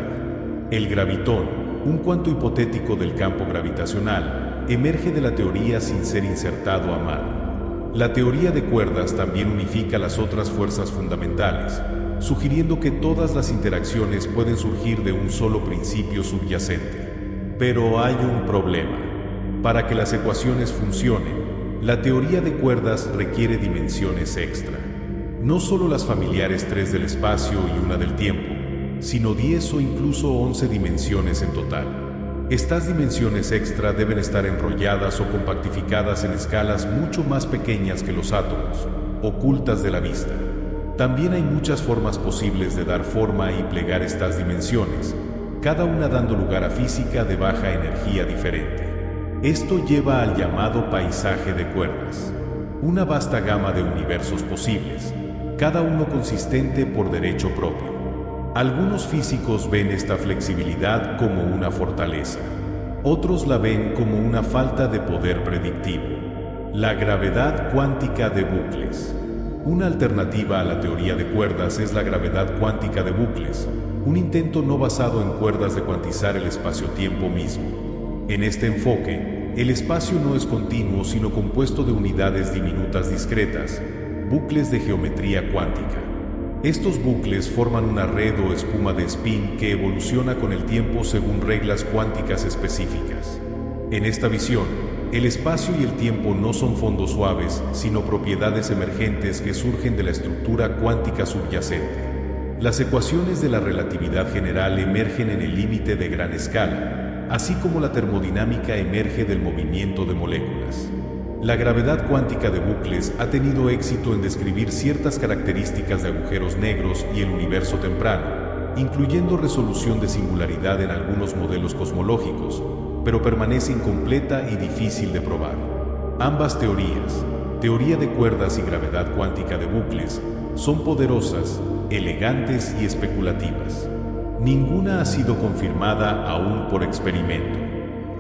El gravitón, un cuanto hipotético del campo gravitacional, emerge de la teoría sin ser insertado a mano. La teoría de cuerdas también unifica las otras fuerzas fundamentales, sugiriendo que todas las interacciones pueden surgir de un solo principio subyacente. Pero hay un problema. Para que las ecuaciones funcionen, la teoría de cuerdas requiere dimensiones extra. No solo las familiares 3 del espacio y una del tiempo, sino 10 o incluso 11 dimensiones en total. Estas dimensiones extra deben estar enrolladas o compactificadas en escalas mucho más pequeñas que los átomos, ocultas de la vista. También hay muchas formas posibles de dar forma y plegar estas dimensiones, cada una dando lugar a física de baja energía diferente. Esto lleva al llamado paisaje de cuerdas, una vasta gama de universos posibles, cada uno consistente por derecho propio. Algunos físicos ven esta flexibilidad como una fortaleza, otros la ven como una falta de poder predictivo. La gravedad cuántica de bucles. Una alternativa a la teoría de cuerdas es la gravedad cuántica de bucles, un intento no basado en cuerdas de cuantizar el espacio-tiempo mismo. En este enfoque, el espacio no es continuo sino compuesto de unidades diminutas discretas, bucles de geometría cuántica. Estos bucles forman una red o espuma de spin que evoluciona con el tiempo según reglas cuánticas específicas. En esta visión, el espacio y el tiempo no son fondos suaves, sino propiedades emergentes que surgen de la estructura cuántica subyacente. Las ecuaciones de la relatividad general emergen en el límite de gran escala, así como la termodinámica emerge del movimiento de moléculas. La gravedad cuántica de bucles ha tenido éxito en describir ciertas características de agujeros negros y el universo temprano, incluyendo resolución de singularidad en algunos modelos cosmológicos, pero permanece incompleta y difícil de probar. Ambas teorías, teoría de cuerdas y gravedad cuántica de bucles, son poderosas, elegantes y especulativas. Ninguna ha sido confirmada aún por experimento.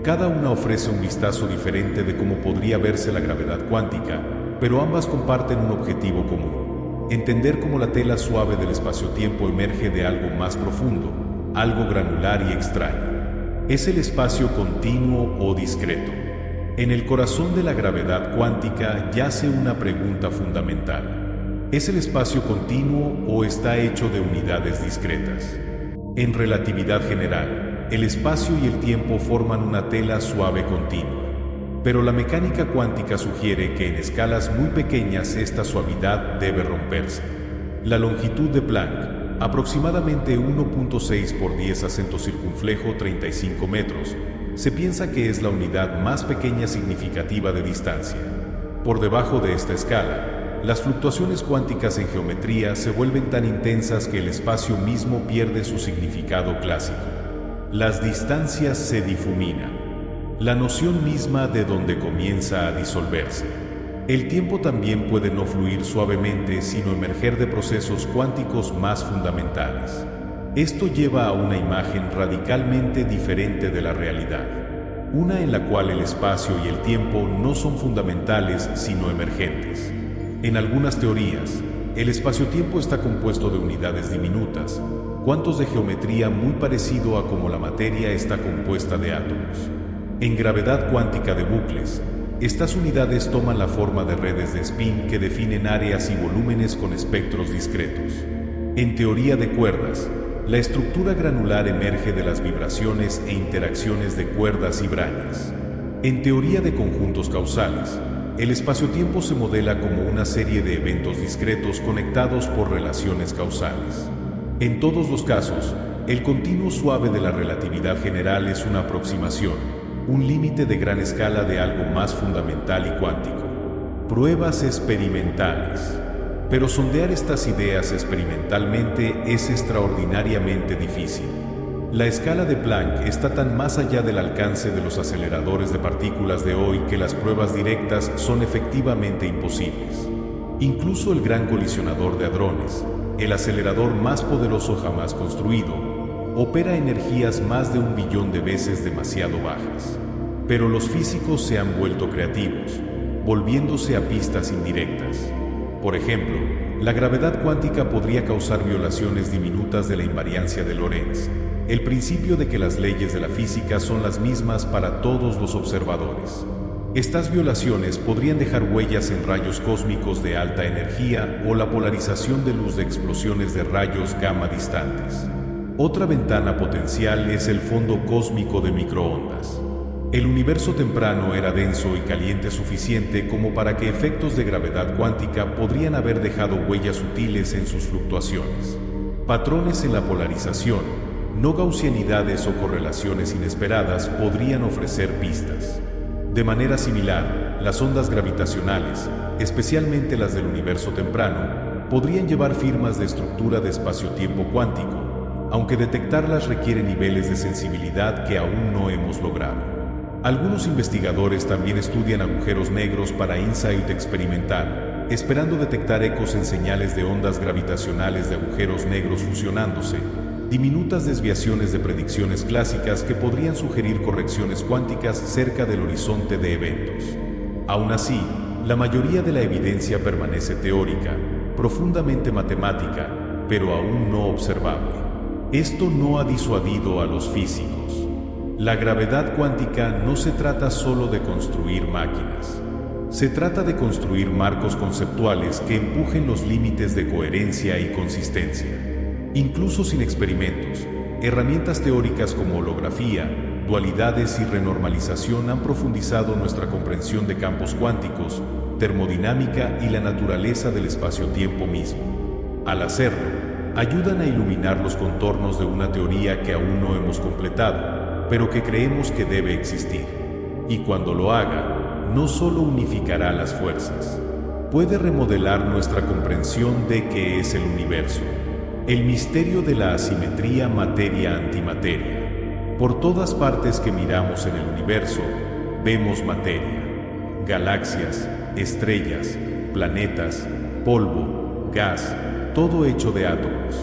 Cada una ofrece un vistazo diferente de cómo podría verse la gravedad cuántica, pero ambas comparten un objetivo común: entender cómo la tela suave del espacio-tiempo emerge de algo más profundo, algo granular y extraño. Es el espacio continuo o discreto. En el corazón de la gravedad cuántica yace una pregunta fundamental: ¿es el espacio continuo o está hecho de unidades discretas? En relatividad general, el espacio y el tiempo forman una tela suave continua. Pero la mecánica cuántica sugiere que en escalas muy pequeñas esta suavidad debe romperse. La longitud de Planck, aproximadamente 1.6 por 10 acento circunflejo 35 metros, se piensa que es la unidad más pequeña significativa de distancia. Por debajo de esta escala, las fluctuaciones cuánticas en geometría se vuelven tan intensas que el espacio mismo pierde su significado clásico. Las distancias se difuminan. La noción misma de donde comienza a disolverse. El tiempo también puede no fluir suavemente, sino emerger de procesos cuánticos más fundamentales. Esto lleva a una imagen radicalmente diferente de la realidad. Una en la cual el espacio y el tiempo no son fundamentales, sino emergentes. En algunas teorías, el espacio-tiempo está compuesto de unidades diminutas, cuantos de geometría muy parecido a como la materia está compuesta de átomos. En gravedad cuántica de bucles, Estas unidades toman la forma de redes de spin que definen áreas y volúmenes con espectros discretos. En teoría de cuerdas, la estructura granular emerge de las vibraciones e interacciones de cuerdas y brañas. En teoría de conjuntos causales, el espacio-tiempo se modela como una serie de eventos discretos conectados por relaciones causales. En todos los casos, el continuo suave de la relatividad general es una aproximación, un límite de gran escala de algo más fundamental y cuántico. Pruebas experimentales. Pero sondear estas ideas experimentalmente es extraordinariamente difícil. La escala de Planck está tan más allá del alcance de los aceleradores de partículas de hoy que las pruebas directas son efectivamente imposibles. Incluso el gran colisionador de hadrones, el acelerador más poderoso jamás construido, opera a energías más de 1 billón de veces demasiado bajas. Pero los físicos se han vuelto creativos, volviéndose a pistas indirectas. Por ejemplo, la gravedad cuántica podría causar violaciones diminutas de la invariancia de Lorentz, el principio de que las leyes de la física son las mismas para todos los observadores. Estas violaciones podrían dejar huellas en rayos cósmicos de alta energía o la polarización de luz de explosiones de rayos gamma distantes. Otra ventana potencial es el fondo cósmico de microondas. El universo temprano era denso y caliente suficiente como para que efectos de gravedad cuántica podrían haber dejado huellas sutiles en sus fluctuaciones. Patrones en la polarización, no gaussianidades o correlaciones inesperadas podrían ofrecer pistas. De manera similar, las ondas gravitacionales, especialmente las del universo temprano, podrían llevar firmas de estructura de espacio-tiempo cuántico, aunque detectarlas requiere niveles de sensibilidad que aún no hemos logrado. Algunos investigadores también estudian agujeros negros para insight experimental, esperando detectar ecos en señales de ondas gravitacionales de agujeros negros fusionándose, diminutas desviaciones de predicciones clásicas que podrían sugerir correcciones cuánticas cerca del horizonte de eventos. Aún así, la mayoría de la evidencia permanece teórica, profundamente matemática, pero aún no observable. Esto no ha disuadido a los físicos. La gravedad cuántica no se trata solo de construir máquinas. Se trata de construir marcos conceptuales que empujen los límites de coherencia y consistencia. Incluso sin experimentos, herramientas teóricas como holografía, dualidades y renormalización han profundizado nuestra comprensión de campos cuánticos, termodinámica y la naturaleza del espacio-tiempo mismo. Al hacerlo, ayudan a iluminar los contornos de una teoría que aún no hemos completado, pero que creemos que debe existir. Y cuando lo haga, no solo unificará las fuerzas, puede remodelar nuestra comprensión de qué es el universo, el misterio de la asimetría materia-antimateria. Por todas partes que miramos en el universo, vemos materia, galaxias, estrellas, planetas, polvo, gas, todo hecho de átomos.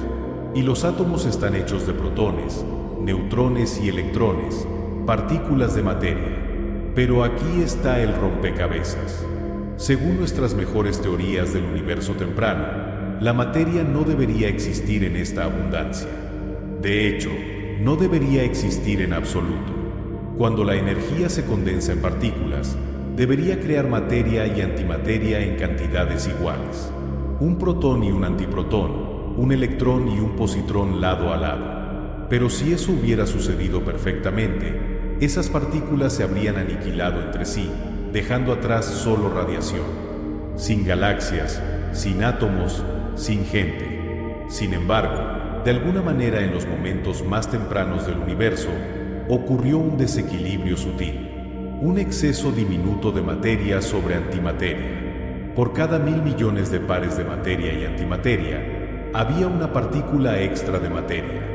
Y los átomos están hechos de protones, neutrones y electrones, partículas de materia. Pero aquí está el rompecabezas. Según nuestras mejores teorías del universo temprano, la materia no debería existir en esta abundancia. De hecho, no debería existir en absoluto. Cuando la energía se condensa en partículas, debería crear materia y antimateria en cantidades iguales. Un protón y un antiprotón, un electrón y un positrón lado a lado. Pero si eso hubiera sucedido perfectamente, esas partículas se habrían aniquilado entre sí, dejando atrás solo radiación. Sin galaxias, sin átomos, sin gente. Sin embargo, de alguna manera en los momentos más tempranos del universo, ocurrió un desequilibrio sutil. Un exceso diminuto de materia sobre antimateria. Por cada 1.000 millones de pares de materia y antimateria, había una partícula extra de materia.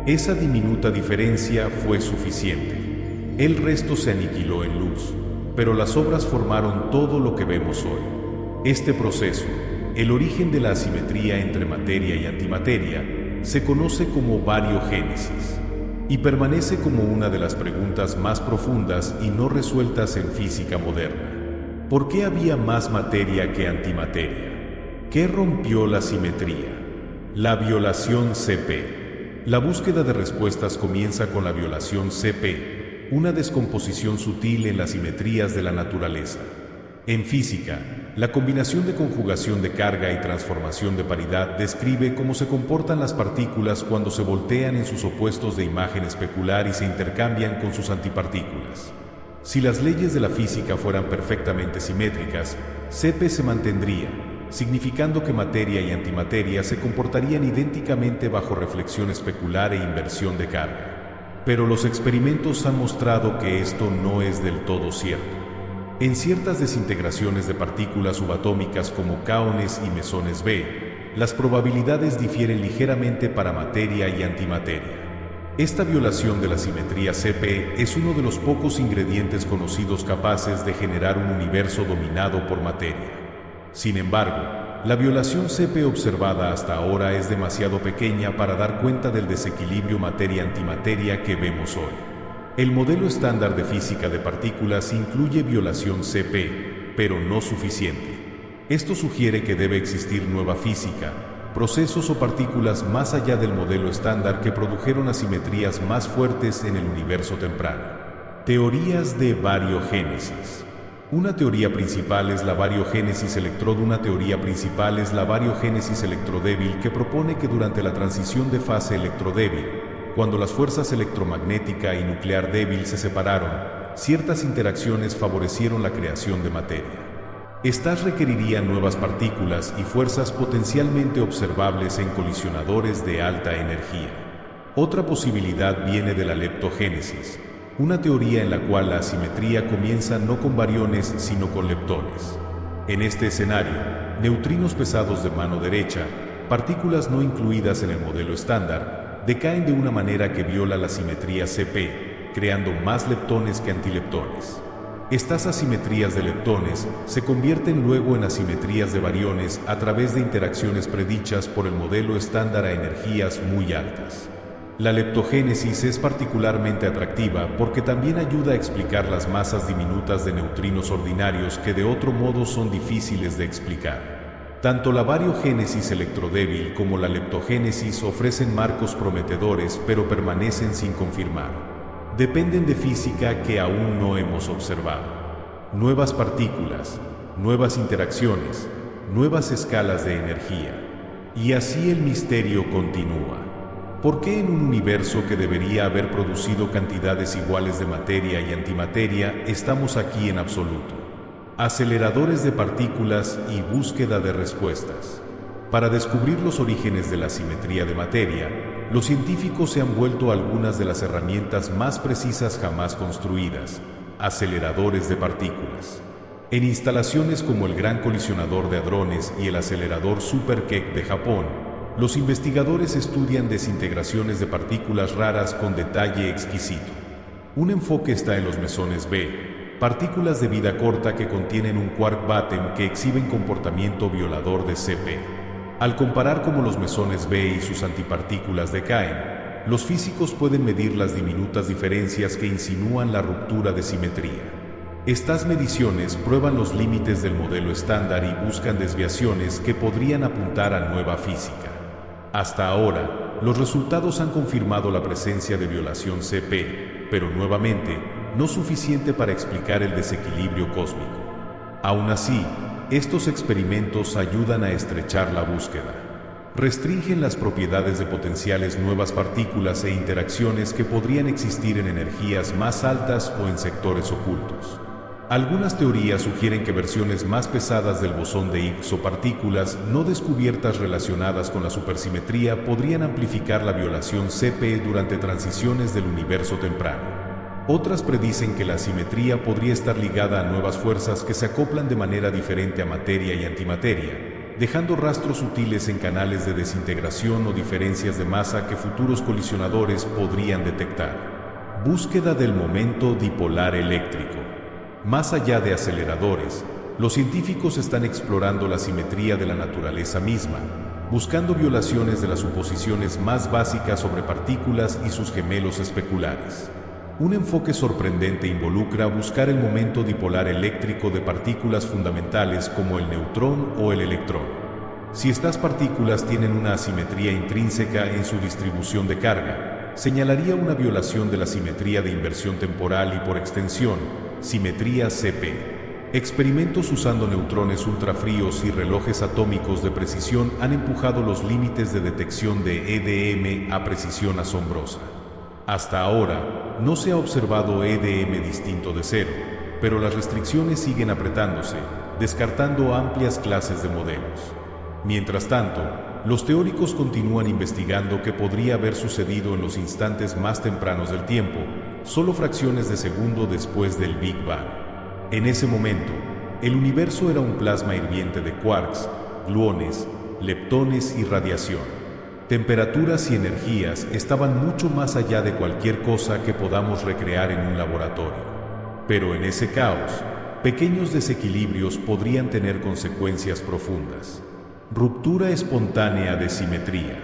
Esa diminuta diferencia fue suficiente. El resto se aniquiló en luz, pero las obras formaron todo lo que vemos hoy. Este proceso, el origen de la asimetría entre materia y antimateria, se conoce como bariogénesis y permanece como una de las preguntas más profundas y no resueltas en física moderna. ¿Por qué había más materia que antimateria? ¿Qué rompió la simetría? La violación CP. La búsqueda de respuestas comienza con la violación CP, una descomposición sutil en las simetrías de la naturaleza. En física, la combinación de conjugación de carga y transformación de paridad describe cómo se comportan las partículas cuando se voltean en sus opuestos de imagen especular y se intercambian con sus antipartículas. Si las leyes de la física fueran perfectamente simétricas, CP se mantendría, significando que materia y antimateria se comportarían idénticamente bajo reflexión especular e inversión de carga. Pero los experimentos han mostrado que esto no es del todo cierto. En ciertas desintegraciones de partículas subatómicas como kaones y mesones B, las probabilidades difieren ligeramente para materia y antimateria. Esta violación de la simetría CP es uno de los pocos ingredientes conocidos capaces de generar un universo dominado por materia. Sin embargo, la violación CP observada hasta ahora es demasiado pequeña para dar cuenta del desequilibrio materia-antimateria que vemos hoy. El modelo estándar de física de partículas incluye violación CP, pero no suficiente. Esto sugiere que debe existir nueva física, procesos o partículas más allá del modelo estándar que produjeron asimetrías más fuertes en el universo temprano. Teorías de bariogénesis. Una teoría principal es la bariogénesis electrodo. Una teoría principal es la bariogénesis electrodébil que propone que durante la transición de fase electrodébil, cuando las fuerzas electromagnética y nuclear débil se separaron, ciertas interacciones favorecieron la creación de materia. Estas requerirían nuevas partículas y fuerzas potencialmente observables en colisionadores de alta energía. Otra posibilidad viene de la leptogénesis, una teoría en la cual la asimetría comienza no con bariones sino con leptones. En este escenario, neutrinos pesados de mano derecha, partículas no incluidas en el modelo estándar, decaen de una manera que viola la simetría CP, creando más leptones que antileptones. Estas asimetrías de leptones se convierten luego en asimetrías de bariones a través de interacciones predichas por el modelo estándar a energías muy altas. La leptogénesis es particularmente atractiva porque también ayuda a explicar las masas diminutas de neutrinos ordinarios que de otro modo son difíciles de explicar. Tanto la bariogénesis electrodébil como la leptogénesis ofrecen marcos prometedores pero permanecen sin confirmar. Dependen de física que aún no hemos observado. Nuevas partículas, nuevas interacciones, nuevas escalas de energía. Y así el misterio continúa. ¿Por qué en un universo que debería haber producido cantidades iguales de materia y antimateria estamos aquí en absoluto? Aceleradores de partículas y búsqueda de respuestas. Para descubrir los orígenes de la simetría de materia, los científicos se han vuelto a algunas de las herramientas más precisas jamás construidas: aceleradores de partículas. En instalaciones como el Gran Colisionador de Hadrones y el acelerador Super Keck de Japón, los investigadores estudian desintegraciones de partículas raras con detalle exquisito. Un enfoque está en los mesones B, partículas de vida corta que contienen un quark bottom que exhiben comportamiento violador de CP. Al comparar cómo los mesones B y sus antipartículas decaen, los físicos pueden medir las diminutas diferencias que insinúan la ruptura de simetría. Estas mediciones prueban los límites del modelo estándar y buscan desviaciones que podrían apuntar a nueva física. Hasta ahora, los resultados han confirmado la presencia de violación CP, pero nuevamente, no suficiente para explicar el desequilibrio cósmico. Aún así, estos experimentos ayudan a estrechar la búsqueda. Restringen las propiedades de potenciales nuevas partículas e interacciones que podrían existir en energías más altas o en sectores ocultos. Algunas teorías sugieren que versiones más pesadas del bosón de Higgs o partículas no descubiertas relacionadas con la supersimetría podrían amplificar la violación CP durante transiciones del universo temprano. Otras predicen que la asimetría podría estar ligada a nuevas fuerzas que se acoplan de manera diferente a materia y antimateria, dejando rastros sutiles en canales de desintegración o diferencias de masa que futuros colisionadores podrían detectar. Búsqueda del momento dipolar eléctrico. Más allá de aceleradores, los científicos están explorando la simetría de la naturaleza misma, buscando violaciones de las suposiciones más básicas sobre partículas y sus gemelos especulares. Un enfoque sorprendente involucra buscar el momento dipolar eléctrico de partículas fundamentales como el neutrón o el electrón. Si estas partículas tienen una asimetría intrínseca en su distribución de carga, señalaría una violación de la simetría de inversión temporal y por extensión, simetría CP. Experimentos usando neutrones ultrafríos y relojes atómicos de precisión han empujado los límites de detección de EDM a precisión asombrosa. Hasta ahora, no se ha observado EDM distinto de cero, pero las restricciones siguen apretándose, descartando amplias clases de modelos. Mientras tanto, los teóricos continúan investigando qué podría haber sucedido en los instantes más tempranos del tiempo, solo fracciones de segundo después del Big Bang. En ese momento, el universo era un plasma hirviente de quarks, gluones, leptones y radiación. Temperaturas y energías estaban mucho más allá de cualquier cosa que podamos recrear en un laboratorio. Pero en ese caos, pequeños desequilibrios podrían tener consecuencias profundas. Ruptura espontánea de simetría.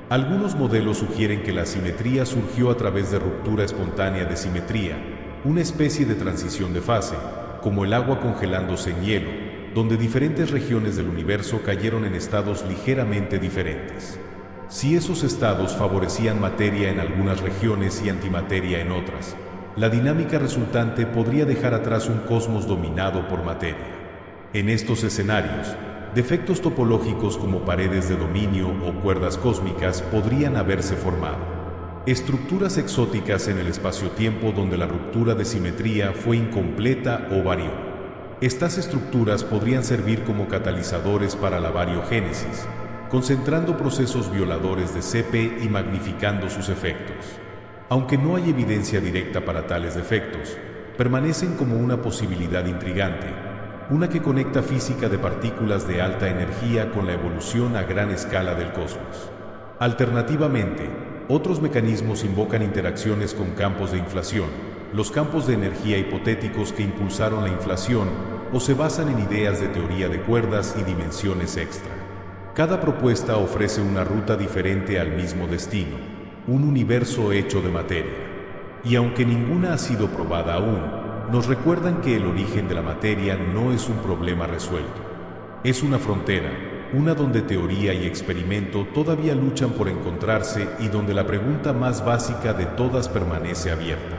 Algunos modelos sugieren que la simetría surgió a través de ruptura espontánea de simetría, una especie de transición de fase, como el agua congelándose en hielo, donde diferentes regiones del universo cayeron en estados ligeramente diferentes. Si esos estados favorecían materia en algunas regiones y antimateria en otras, la dinámica resultante podría dejar atrás un cosmos dominado por materia. En estos escenarios, defectos topológicos como paredes de dominio o cuerdas cósmicas podrían haberse formado. Estructuras exóticas en el espacio-tiempo donde la ruptura de simetría fue incompleta o varió. Estas estructuras podrían servir como catalizadores para la variogénesis, concentrando procesos violadores de CP y magnificando sus efectos. Aunque no hay evidencia directa para tales defectos, permanecen como una posibilidad intrigante, una que conecta física de partículas de alta energía con la evolución a gran escala del cosmos. Alternativamente, otros mecanismos invocan interacciones con campos de inflación, los campos de energía hipotéticos que impulsaron la inflación, o se basan en ideas de teoría de cuerdas y dimensiones extra. Cada propuesta ofrece una ruta diferente al mismo destino, un universo hecho de materia. Y aunque ninguna ha sido probada aún, nos recuerdan que el origen de la materia no es un problema resuelto. Es una frontera, una donde teoría y experimento todavía luchan por encontrarse y donde la pregunta más básica de todas permanece abierta.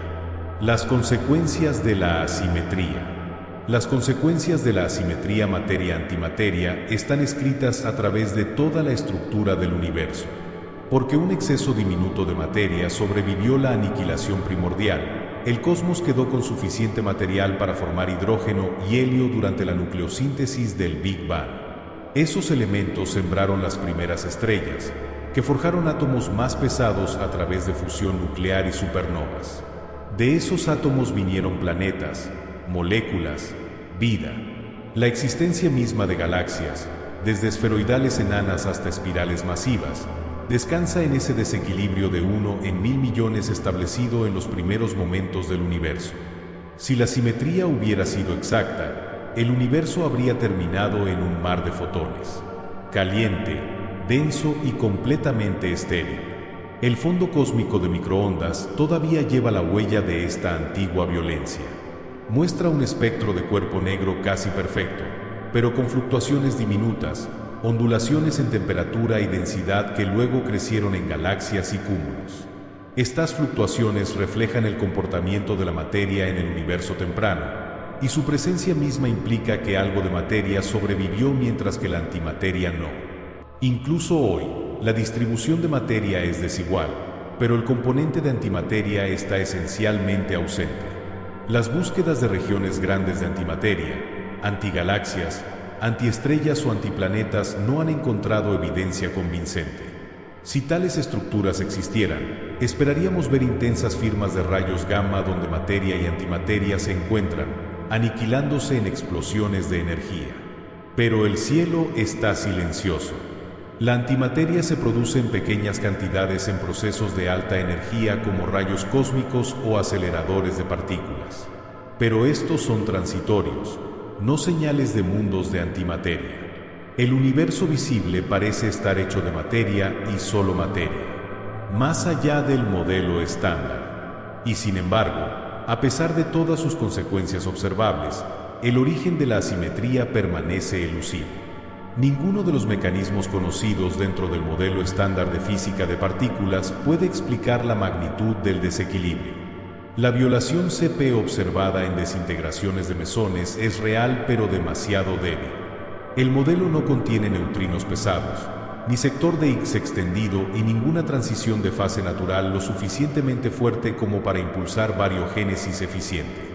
Las consecuencias de la asimetría. Las consecuencias de la asimetría materia-antimateria están escritas a través de toda la estructura del universo. Porque un exceso diminuto de materia sobrevivió la aniquilación primordial, el cosmos quedó con suficiente material para formar hidrógeno y helio durante la nucleosíntesis del Big Bang. Esos elementos sembraron las primeras estrellas, que forjaron átomos más pesados a través de fusión nuclear y supernovas. De esos átomos vinieron planetas, moléculas, vida. La existencia misma de galaxias, desde esferoidales enanas hasta espirales masivas, descansa en ese desequilibrio de 1 en 1000 millones establecido en los primeros momentos del universo. Si la simetría hubiera sido exacta, el universo habría terminado en un mar de fotones, caliente, denso y completamente estéril. El fondo cósmico de microondas todavía lleva la huella de esta antigua violencia. Muestra un espectro de cuerpo negro casi perfecto, pero con fluctuaciones diminutas, ondulaciones en temperatura y densidad que luego crecieron en galaxias y cúmulos. Estas fluctuaciones reflejan el comportamiento de la materia en el universo temprano, y su presencia misma implica que algo de materia sobrevivió mientras que la antimateria no. Incluso hoy, la distribución de materia es desigual, pero el componente de antimateria está esencialmente ausente. Las búsquedas de regiones grandes de antimateria, antigalaxias, antiestrellas o antiplanetas no han encontrado evidencia convincente. Si tales estructuras existieran, esperaríamos ver intensas firmas de rayos gamma donde materia y antimateria se encuentran, aniquilándose en explosiones de energía. Pero el cielo está silencioso. La antimateria se produce en pequeñas cantidades en procesos de alta energía como rayos cósmicos o aceleradores de partículas. Pero estos son transitorios, no señales de mundos de antimateria. El universo visible parece estar hecho de materia y solo materia, más allá del modelo estándar. Y sin embargo, a pesar de todas sus consecuencias observables, el origen de la asimetría permanece elusivo. Ninguno de los mecanismos conocidos dentro del modelo estándar de física de partículas puede explicar la magnitud del desequilibrio. La violación CP observada en desintegraciones de mesones es real pero demasiado débil. El modelo no contiene neutrinos pesados, ni sector de Higgs extendido y ninguna transición de fase natural lo suficientemente fuerte como para impulsar bariogénesis eficiente.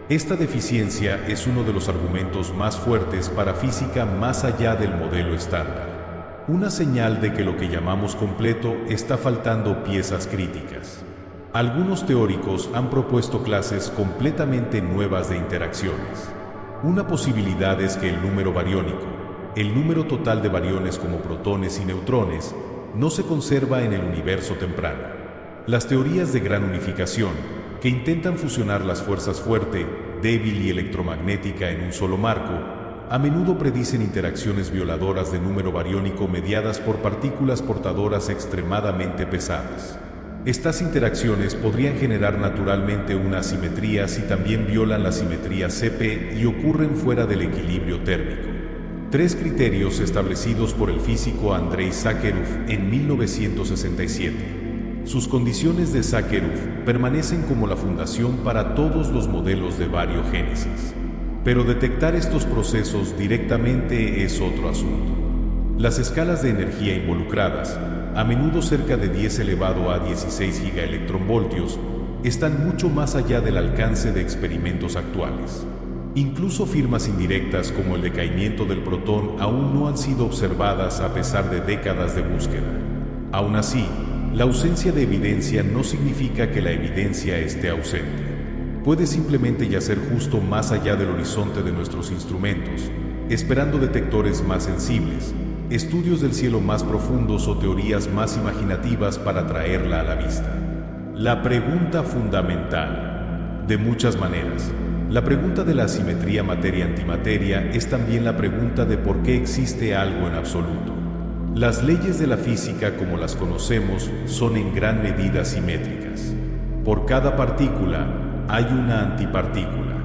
Esta deficiencia es uno de los argumentos más fuertes para física más allá del modelo estándar. Una señal de que lo que llamamos completo está faltando piezas críticas. Algunos teóricos han propuesto clases completamente nuevas de interacciones. Una posibilidad es que el número bariónico, el número total de bariones como protones y neutrones, no se conserva en el universo temprano. Las teorías de gran unificación, que intentan fusionar las fuerzas fuerte, débil y electromagnética en un solo marco, a menudo predicen interacciones violadoras de número bariónico mediadas por partículas portadoras extremadamente pesadas. Estas interacciones podrían generar naturalmente una asimetría si también violan la simetría CP y ocurren fuera del equilibrio térmico. Tres criterios establecidos por el físico Andrei Sakharov en 1967. Sus condiciones de Sakharov permanecen como la fundación para todos los modelos de bariogénesis. Pero detectar estos procesos directamente es otro asunto. Las escalas de energía involucradas, a menudo cerca de 10 elevado a 16 gigaelectronvoltios, están mucho más allá del alcance de experimentos actuales. Incluso firmas indirectas como el decaimiento del protón aún no han sido observadas a pesar de décadas de búsqueda. Aún así, la ausencia de evidencia no significa que la evidencia esté ausente. Puede simplemente yacer justo más allá del horizonte de nuestros instrumentos, esperando detectores más sensibles, estudios del cielo más profundos o teorías más imaginativas para traerla a la vista. La pregunta fundamental. De muchas maneras, la pregunta de la asimetría materia-antimateria es también la pregunta de por qué existe algo en absoluto. Las leyes de la física como las conocemos son en gran medida simétricas. Por cada partícula hay una antipartícula.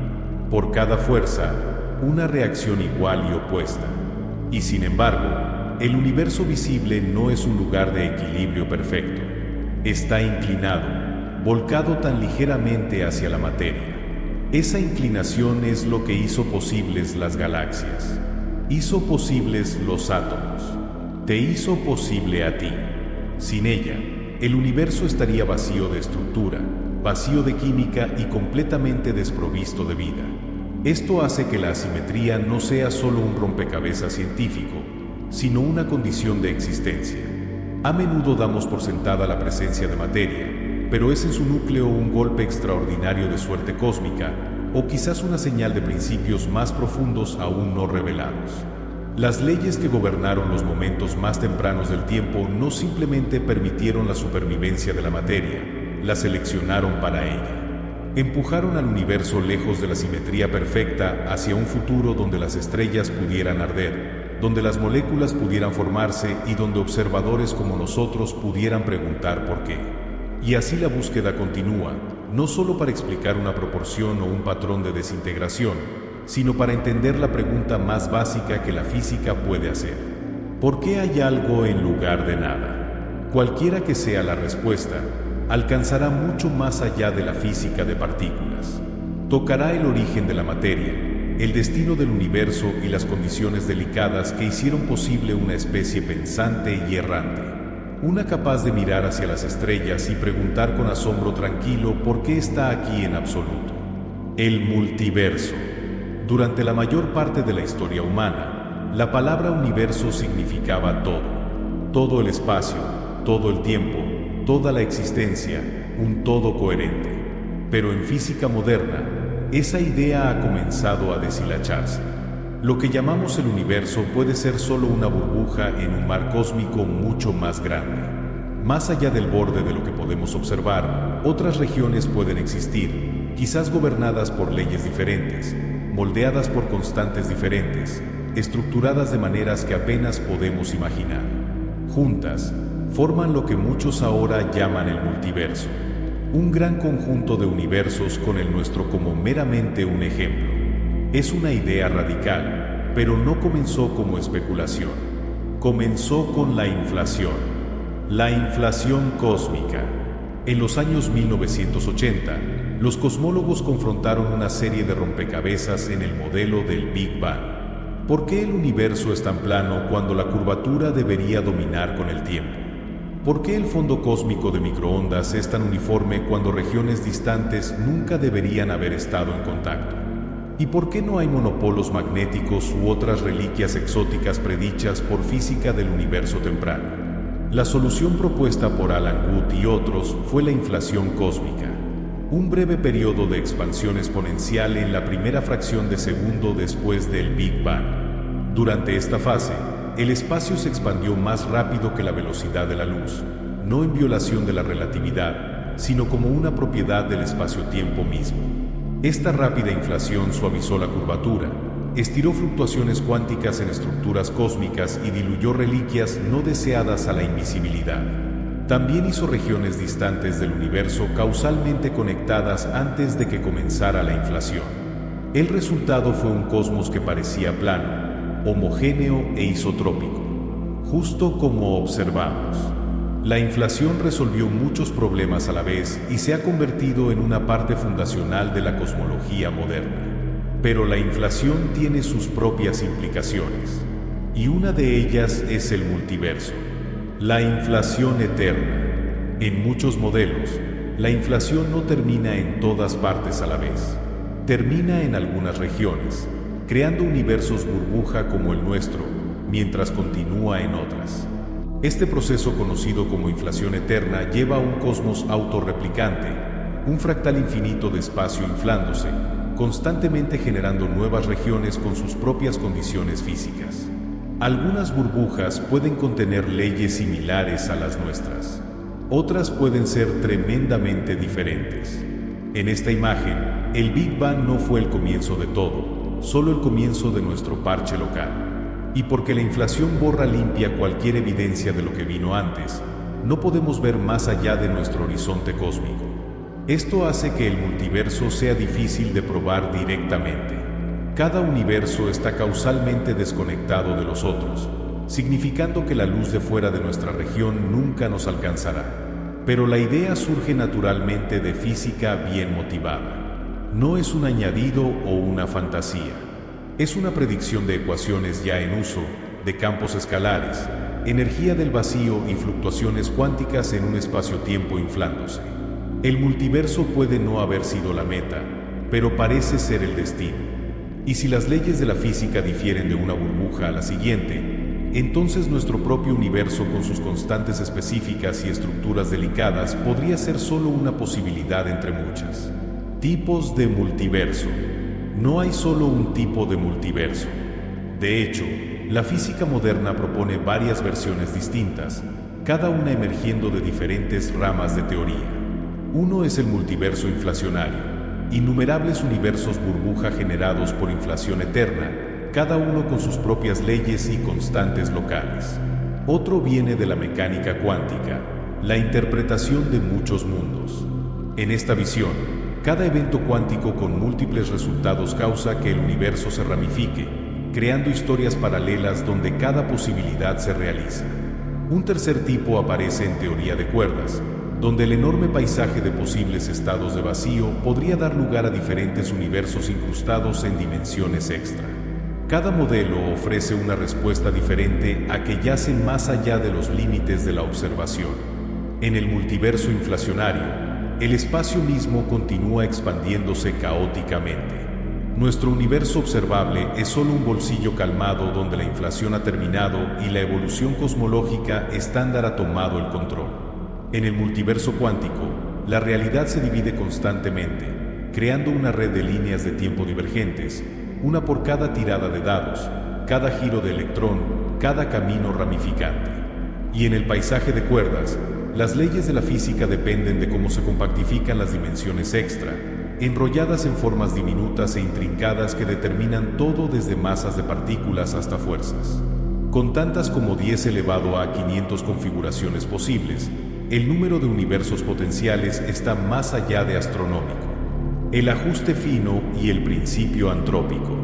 Por cada fuerza, una reacción igual y opuesta. Y sin embargo, el universo visible no es un lugar de equilibrio perfecto. Está inclinado, volcado tan ligeramente hacia la materia. Esa inclinación es lo que hizo posibles las galaxias. Hizo posibles los átomos. Te hizo posible a ti. Sin ella, el universo estaría vacío de estructura, vacío de química y completamente desprovisto de vida. Esto hace que la asimetría no sea solo un rompecabezas científico, sino una condición de existencia. A menudo damos por sentada la presencia de materia, pero es en su núcleo un golpe extraordinario de suerte cósmica, o quizás una señal de principios más profundos aún no revelados. Las leyes que gobernaron los momentos más tempranos del tiempo no simplemente permitieron la supervivencia de la materia, la seleccionaron para ella. Empujaron al universo lejos de la simetría perfecta hacia un futuro donde las estrellas pudieran arder, donde las moléculas pudieran formarse y donde observadores como nosotros pudieran preguntar por qué. Y así la búsqueda continúa, no solo para explicar una proporción o un patrón de desintegración, sino para entender la pregunta más básica que la física puede hacer. ¿Por qué hay algo en lugar de nada? Cualquiera que sea la respuesta, alcanzará mucho más allá de la física de partículas. Tocará el origen de la materia, el destino del universo y las condiciones delicadas que hicieron posible una especie pensante y errante. Una capaz de mirar hacia las estrellas y preguntar con asombro tranquilo por qué está aquí en absoluto. El multiverso. Durante la mayor parte de la historia humana, la palabra universo significaba todo. Todo el espacio, todo el tiempo, toda la existencia, un todo coherente. Pero en física moderna, esa idea ha comenzado a deshilacharse. Lo que llamamos el universo puede ser solo una burbuja en un mar cósmico mucho más grande. Más allá del borde de lo que podemos observar, otras regiones pueden existir, quizás gobernadas por leyes diferentes, moldeadas por constantes diferentes, estructuradas de maneras que apenas podemos imaginar. Juntas, forman lo que muchos ahora llaman el multiverso. Un gran conjunto de universos con el nuestro como meramente un ejemplo. Es una idea radical, pero no comenzó como especulación. Comenzó con la inflación. La inflación cósmica. En los años 1980, los cosmólogos confrontaron una serie de rompecabezas en el modelo del Big Bang. ¿Por qué el universo es tan plano cuando la curvatura debería dominar con el tiempo? ¿Por qué el fondo cósmico de microondas es tan uniforme cuando regiones distantes nunca deberían haber estado en contacto? ¿Y por qué no hay monopolos magnéticos u otras reliquias exóticas predichas por física del universo temprano? La solución propuesta por Alan Guth y otros fue la inflación cósmica, un breve periodo de expansión exponencial en la primera fracción de segundo después del Big Bang. Durante esta fase, el espacio se expandió más rápido que la velocidad de la luz, no en violación de la relatividad, sino como una propiedad del espacio-tiempo mismo. Esta rápida inflación suavizó la curvatura, estiró fluctuaciones cuánticas en estructuras cósmicas y diluyó reliquias no deseadas a la invisibilidad. También hizo regiones distantes del universo causalmente conectadas antes de que comenzara la inflación. El resultado fue un cosmos que parecía plano, homogéneo e isotrópico, justo como observamos. La inflación resolvió muchos problemas a la vez y se ha convertido en una parte fundacional de la cosmología moderna. Pero la inflación tiene sus propias implicaciones, y una de ellas es el multiverso. La inflación eterna. En muchos modelos, la inflación no termina en todas partes a la vez. Termina en algunas regiones, creando universos burbuja como el nuestro, mientras continúa en otras. Este proceso conocido como inflación eterna lleva a un cosmos autorreplicante, un fractal infinito de espacio inflándose, constantemente generando nuevas regiones con sus propias condiciones físicas. Algunas burbujas pueden contener leyes similares a las nuestras. Otras pueden ser tremendamente diferentes. En esta imagen, el Big Bang no fue el comienzo de todo, solo el comienzo de nuestro parche local. Y porque la inflación borra limpia cualquier evidencia de lo que vino antes, no podemos ver más allá de nuestro horizonte cósmico. Esto hace que el multiverso sea difícil de probar directamente. Cada universo está causalmente desconectado de los otros, significando que la luz de fuera de nuestra región nunca nos alcanzará. Pero la idea surge naturalmente de física bien motivada. No es un añadido o una fantasía. Es una predicción de ecuaciones ya en uso, de campos escalares, energía del vacío y fluctuaciones cuánticas en un espacio-tiempo inflándose. El multiverso puede no haber sido la meta, pero parece ser el destino. Y si las leyes de la física difieren de una burbuja a la siguiente, entonces nuestro propio universo con sus constantes específicas y estructuras delicadas podría ser solo una posibilidad entre muchas. Tipos de multiverso. No hay solo un tipo de multiverso. De hecho, la física moderna propone varias versiones distintas, cada una emergiendo de diferentes ramas de teoría. Uno es el multiverso inflacionario. Innumerables universos burbuja generados por inflación eterna, cada uno con sus propias leyes y constantes locales. Otro viene de la mecánica cuántica, la interpretación de muchos mundos. En esta visión, cada evento cuántico con múltiples resultados causa que el universo se ramifique, creando historias paralelas donde cada posibilidad se realiza. Un tercer tipo aparece en teoría de cuerdas, donde el enorme paisaje de posibles estados de vacío podría dar lugar a diferentes universos incrustados en dimensiones extra. Cada modelo ofrece una respuesta diferente a que yacen más allá de los límites de la observación. En el multiverso inflacionario, el espacio mismo continúa expandiéndose caóticamente. Nuestro universo observable es solo un bolsillo calmado donde la inflación ha terminado y la evolución cosmológica estándar ha tomado el control. En el multiverso cuántico, la realidad se divide constantemente, creando una red de líneas de tiempo divergentes, una por cada tirada de dados, cada giro de electrón, cada camino ramificante. Y en el paisaje de cuerdas, las leyes de la física dependen de cómo se compactifican las dimensiones extra, enrolladas en formas diminutas e intrincadas que determinan todo desde masas de partículas hasta fuerzas. Con tantas como 10 elevado a 500 configuraciones posibles, el número de universos potenciales está más allá de astronómico. El ajuste fino y el principio antrópico.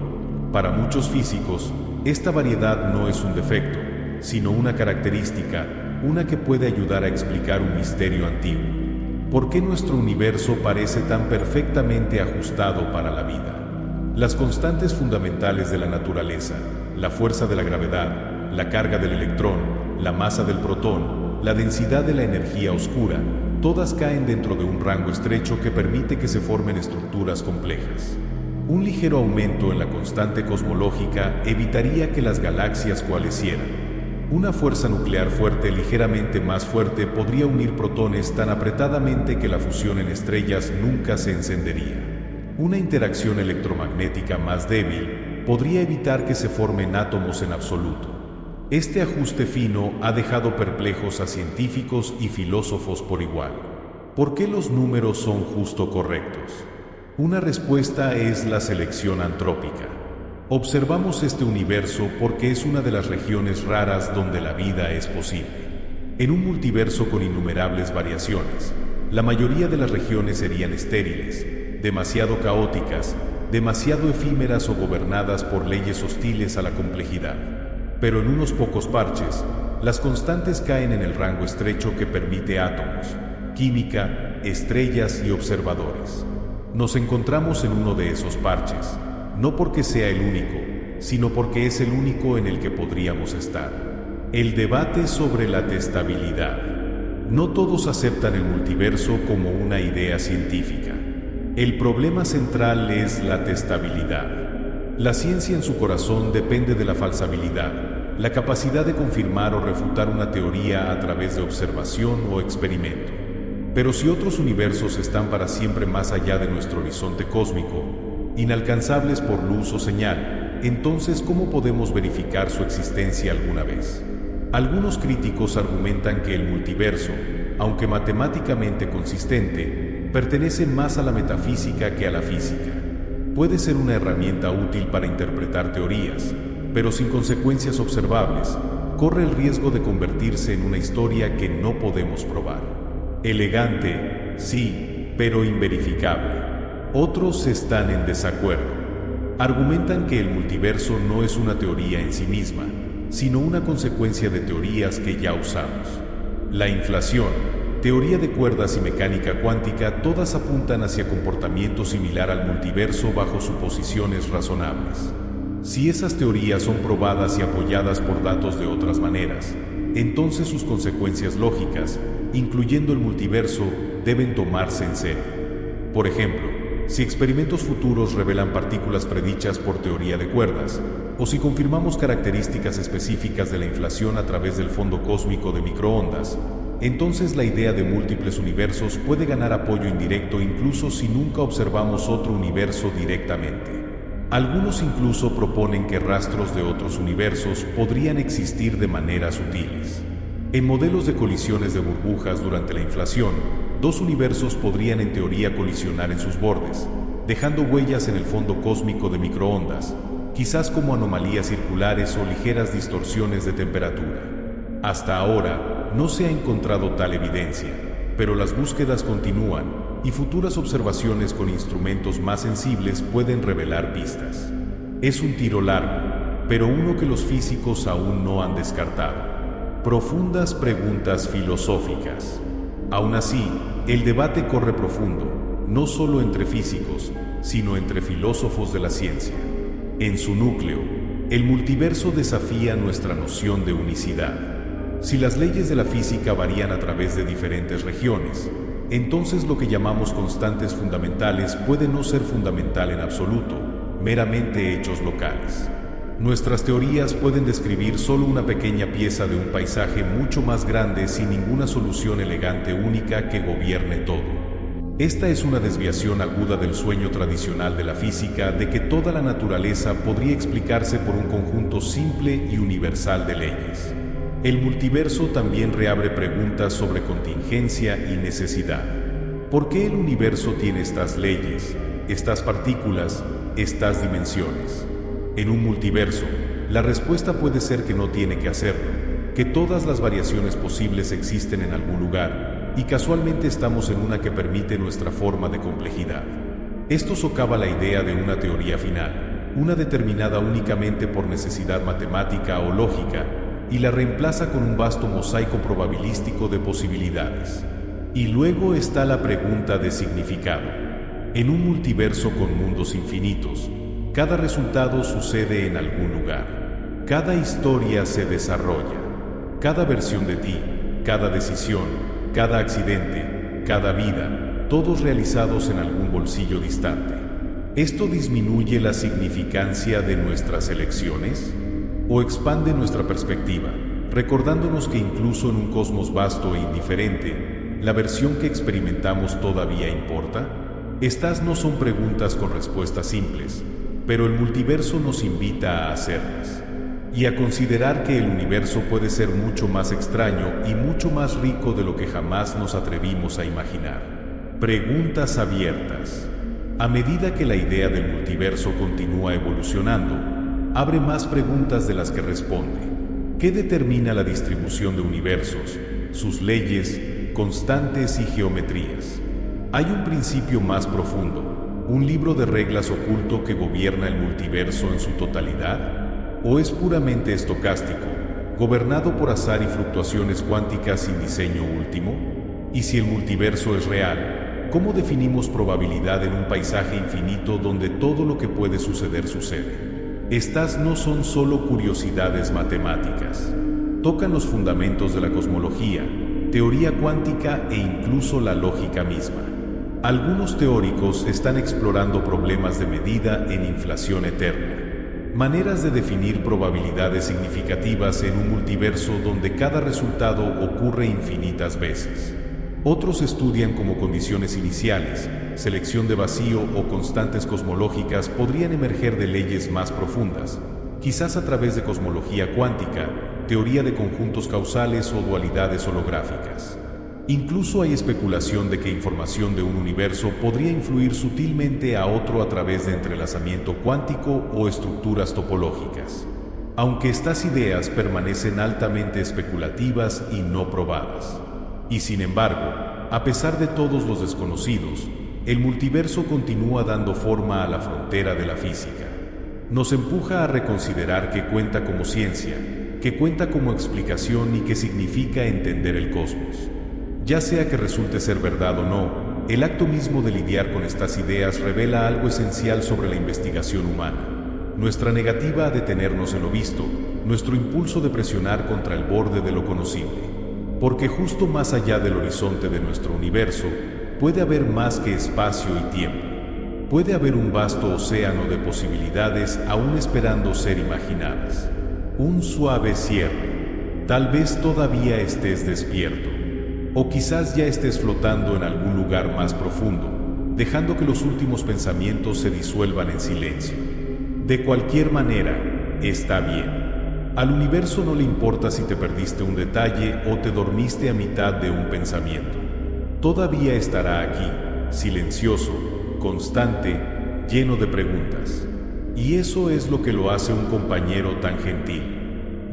Para muchos físicos, Esta variedad no es un defecto, sino una característica, una que puede ayudar a explicar un misterio antiguo. ¿Por qué nuestro universo parece tan perfectamente ajustado para la vida? Las constantes fundamentales de la naturaleza, la fuerza de la gravedad, la carga del electrón, la masa del protón, la densidad de la energía oscura, todas caen dentro de un rango estrecho que permite que se formen estructuras complejas. Un ligero aumento en la constante cosmológica evitaría que las galaxias coalecieran. Una fuerza nuclear fuerte ligeramente más fuerte podría unir protones tan apretadamente que la fusión en estrellas nunca se encendería. Una interacción electromagnética más débil podría evitar que se formen átomos en absoluto. Este ajuste fino ha dejado perplejos a científicos y filósofos por igual. ¿Por qué los números son justo correctos? Una respuesta es la selección antrópica. Observamos este universo porque es una de las regiones raras donde la vida es posible. En un multiverso con innumerables variaciones, la mayoría de las regiones serían estériles, demasiado caóticas, demasiado efímeras o gobernadas por leyes hostiles a la complejidad. Pero en unos pocos parches, las constantes caen en el rango estrecho que permite átomos, química, estrellas y observadores. Nos encontramos en uno de esos parches, no porque sea el único, sino porque es el único en el que podríamos estar. El debate sobre la testabilidad. No todos aceptan el multiverso como una idea científica. El problema central es la testabilidad. La ciencia en su corazón depende de la falsabilidad, la capacidad de confirmar o refutar una teoría a través de observación o experimento. Pero si otros universos están para siempre más allá de nuestro horizonte cósmico, inalcanzables por luz o señal, entonces ¿cómo podemos verificar su existencia alguna vez? Algunos críticos argumentan que el multiverso, aunque matemáticamente consistente, pertenece más a la metafísica que a la física. Puede ser una herramienta útil para interpretar teorías, pero sin consecuencias observables, corre el riesgo de convertirse en una historia que no podemos probar. Elegante, sí, pero inverificable. Otros están en desacuerdo. Argumentan que el multiverso no es una teoría en sí misma, sino una consecuencia de teorías que ya usamos. La inflación, teoría de cuerdas y mecánica cuántica, todas apuntan hacia comportamiento similar al multiverso bajo suposiciones razonables. Si esas teorías son probadas y apoyadas por datos de otras maneras, entonces sus consecuencias lógicas, incluyendo el multiverso, deben tomarse en serio. Por ejemplo, si experimentos futuros revelan partículas predichas por teoría de cuerdas, o si confirmamos características específicas de la inflación a través del fondo cósmico de microondas, entonces la idea de múltiples universos puede ganar apoyo indirecto incluso si nunca observamos otro universo directamente. Algunos incluso proponen que rastros de otros universos podrían existir de maneras sutiles. En modelos de colisiones de burbujas durante la inflación, dos universos podrían en teoría colisionar en sus bordes, dejando huellas en el fondo cósmico de microondas, quizás como anomalías circulares o ligeras distorsiones de temperatura. Hasta ahora, no se ha encontrado tal evidencia, pero las búsquedas continúan y futuras observaciones con instrumentos más sensibles pueden revelar pistas. Es un tiro largo, pero uno que los físicos aún no han descartado. Profundas preguntas filosóficas. Aún así, el debate corre profundo, no solo entre físicos, sino entre filósofos de la ciencia. En su núcleo, el multiverso desafía nuestra noción de unicidad. Si las leyes de la física varían a través de diferentes regiones, entonces lo que llamamos constantes fundamentales puede no ser fundamental en absoluto, meramente hechos locales. Nuestras teorías pueden describir solo una pequeña pieza de un paisaje mucho más grande sin ninguna solución elegante única que gobierne todo. Esta es una desviación aguda del sueño tradicional de la física de que toda la naturaleza podría explicarse por un conjunto simple y universal de leyes. El multiverso también reabre preguntas sobre contingencia y necesidad. ¿Por qué el universo tiene estas leyes, estas partículas, estas dimensiones? En un multiverso, la respuesta puede ser que no tiene que hacerlo, que todas las variaciones posibles existen en algún lugar, y casualmente estamos en una que permite nuestra forma de complejidad. Esto socava la idea de una teoría final, una determinada únicamente por necesidad matemática o lógica, y la reemplaza con un vasto mosaico probabilístico de posibilidades. Y luego está la pregunta de significado. En un multiverso con mundos infinitos, cada resultado sucede en algún lugar. Cada historia se desarrolla. Cada versión de ti, cada decisión, cada accidente, cada vida, todos realizados en algún bolsillo distante. ¿Esto disminuye la significancia de nuestras elecciones? ¿O expande nuestra perspectiva, recordándonos que incluso en un cosmos vasto e indiferente, la versión que experimentamos todavía importa? Estas no son preguntas con respuestas simples, pero el multiverso nos invita a hacerlas. Y a considerar que el universo puede ser mucho más extraño y mucho más rico de lo que jamás nos atrevimos a imaginar. Preguntas abiertas. A medida que la idea del multiverso continúa evolucionando, abre más preguntas de las que responde. ¿Qué determina la distribución de universos, sus leyes, constantes y geometrías? ¿Hay un principio más profundo, un libro de reglas oculto que gobierna el multiverso en su totalidad? ¿O es puramente estocástico, gobernado por azar y fluctuaciones cuánticas sin diseño último? Y si el multiverso es real, ¿cómo definimos probabilidad en un paisaje infinito donde todo lo que puede sucede? Estas no son solo curiosidades matemáticas. Tocan los fundamentos de la cosmología, teoría cuántica e incluso la lógica misma. Algunos teóricos están explorando problemas de medida en inflación eterna, maneras de definir probabilidades significativas en un multiverso donde cada resultado ocurre infinitas veces. Otros estudian cómo condiciones iniciales, selección de vacío o constantes cosmológicas podrían emerger de leyes más profundas, quizás a través de cosmología cuántica, teoría de conjuntos causales o dualidades holográficas. Incluso hay especulación de que información de un universo podría influir sutilmente a otro a través de entrelazamiento cuántico o estructuras topológicas. Aunque estas ideas permanecen altamente especulativas y no probadas. Y sin embargo, a pesar de todos los desconocidos, el multiverso continúa dando forma a la frontera de la física. Nos empuja a reconsiderar qué cuenta como ciencia, qué cuenta como explicación y qué significa entender el cosmos. Ya sea que resulte ser verdad o no, el acto mismo de lidiar con estas ideas revela algo esencial sobre la investigación humana. Nuestra negativa a detenernos en lo visto, nuestro impulso de presionar contra el borde de lo conocible. Porque justo más allá del horizonte de nuestro universo, puede haber más que espacio y tiempo. Puede haber un vasto océano de posibilidades aún esperando ser imaginadas. Un suave cierre. Tal vez todavía estés despierto. O quizás ya estés flotando en algún lugar más profundo, dejando que los últimos pensamientos se disuelvan en silencio. De cualquier manera, está bien. Al universo no le importa si te perdiste un detalle o te dormiste a mitad de un pensamiento. Todavía estará aquí, silencioso, constante, lleno de preguntas. Y eso es lo que lo hace un compañero tan gentil.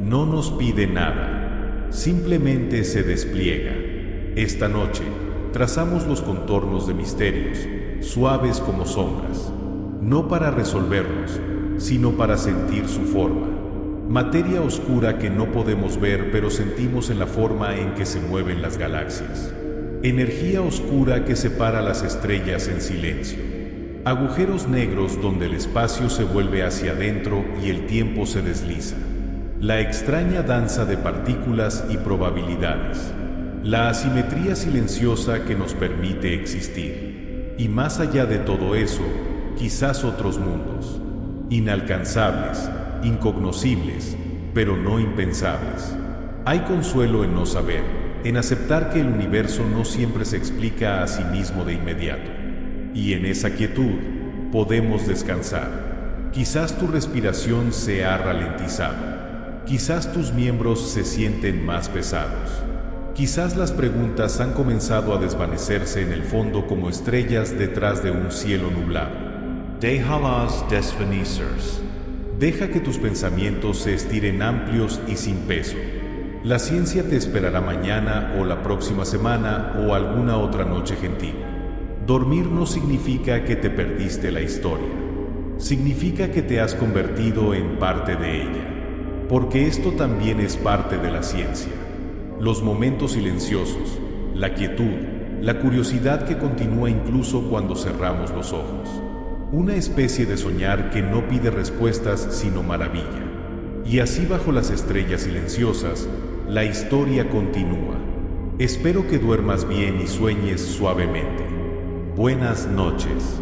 No nos pide nada, simplemente se despliega. Esta noche, trazamos los contornos de misterios, suaves como sombras, no para resolverlos, sino para sentir su forma. Materia oscura que no podemos ver pero sentimos en la forma en que se mueven las galaxias. Energía oscura que separa las estrellas en silencio. Agujeros negros donde el espacio se vuelve hacia adentro y el tiempo se desliza. La extraña danza de partículas y probabilidades. La asimetría silenciosa que nos permite existir. Y más allá de todo eso, quizás otros mundos. Inalcanzables, incognoscibles, pero no impensables. Hay consuelo en no saber, en aceptar que el universo no siempre se explica a sí mismo de inmediato. Y en esa quietud, podemos descansar. Quizás tu respiración se ha ralentizado. Quizás tus miembros se sienten más pesados. Quizás las preguntas han comenzado a desvanecerse en el fondo como estrellas detrás de un cielo nublado. Déjalas desvanecer. Deja que tus pensamientos se estiren amplios y sin peso. La ciencia te esperará mañana o la próxima semana o alguna otra noche gentil. Dormir no significa que te perdiste la historia. significa que te has convertido en parte de ella, porque esto también es parte de la ciencia. Los momentos silenciosos, la quietud, la curiosidad que continúa incluso cuando cerramos los ojos. Una especie de soñar que no pide respuestas sino maravilla. Y así bajo las estrellas silenciosas, la historia continúa. Espero que duermas bien y sueñes suavemente. Buenas noches.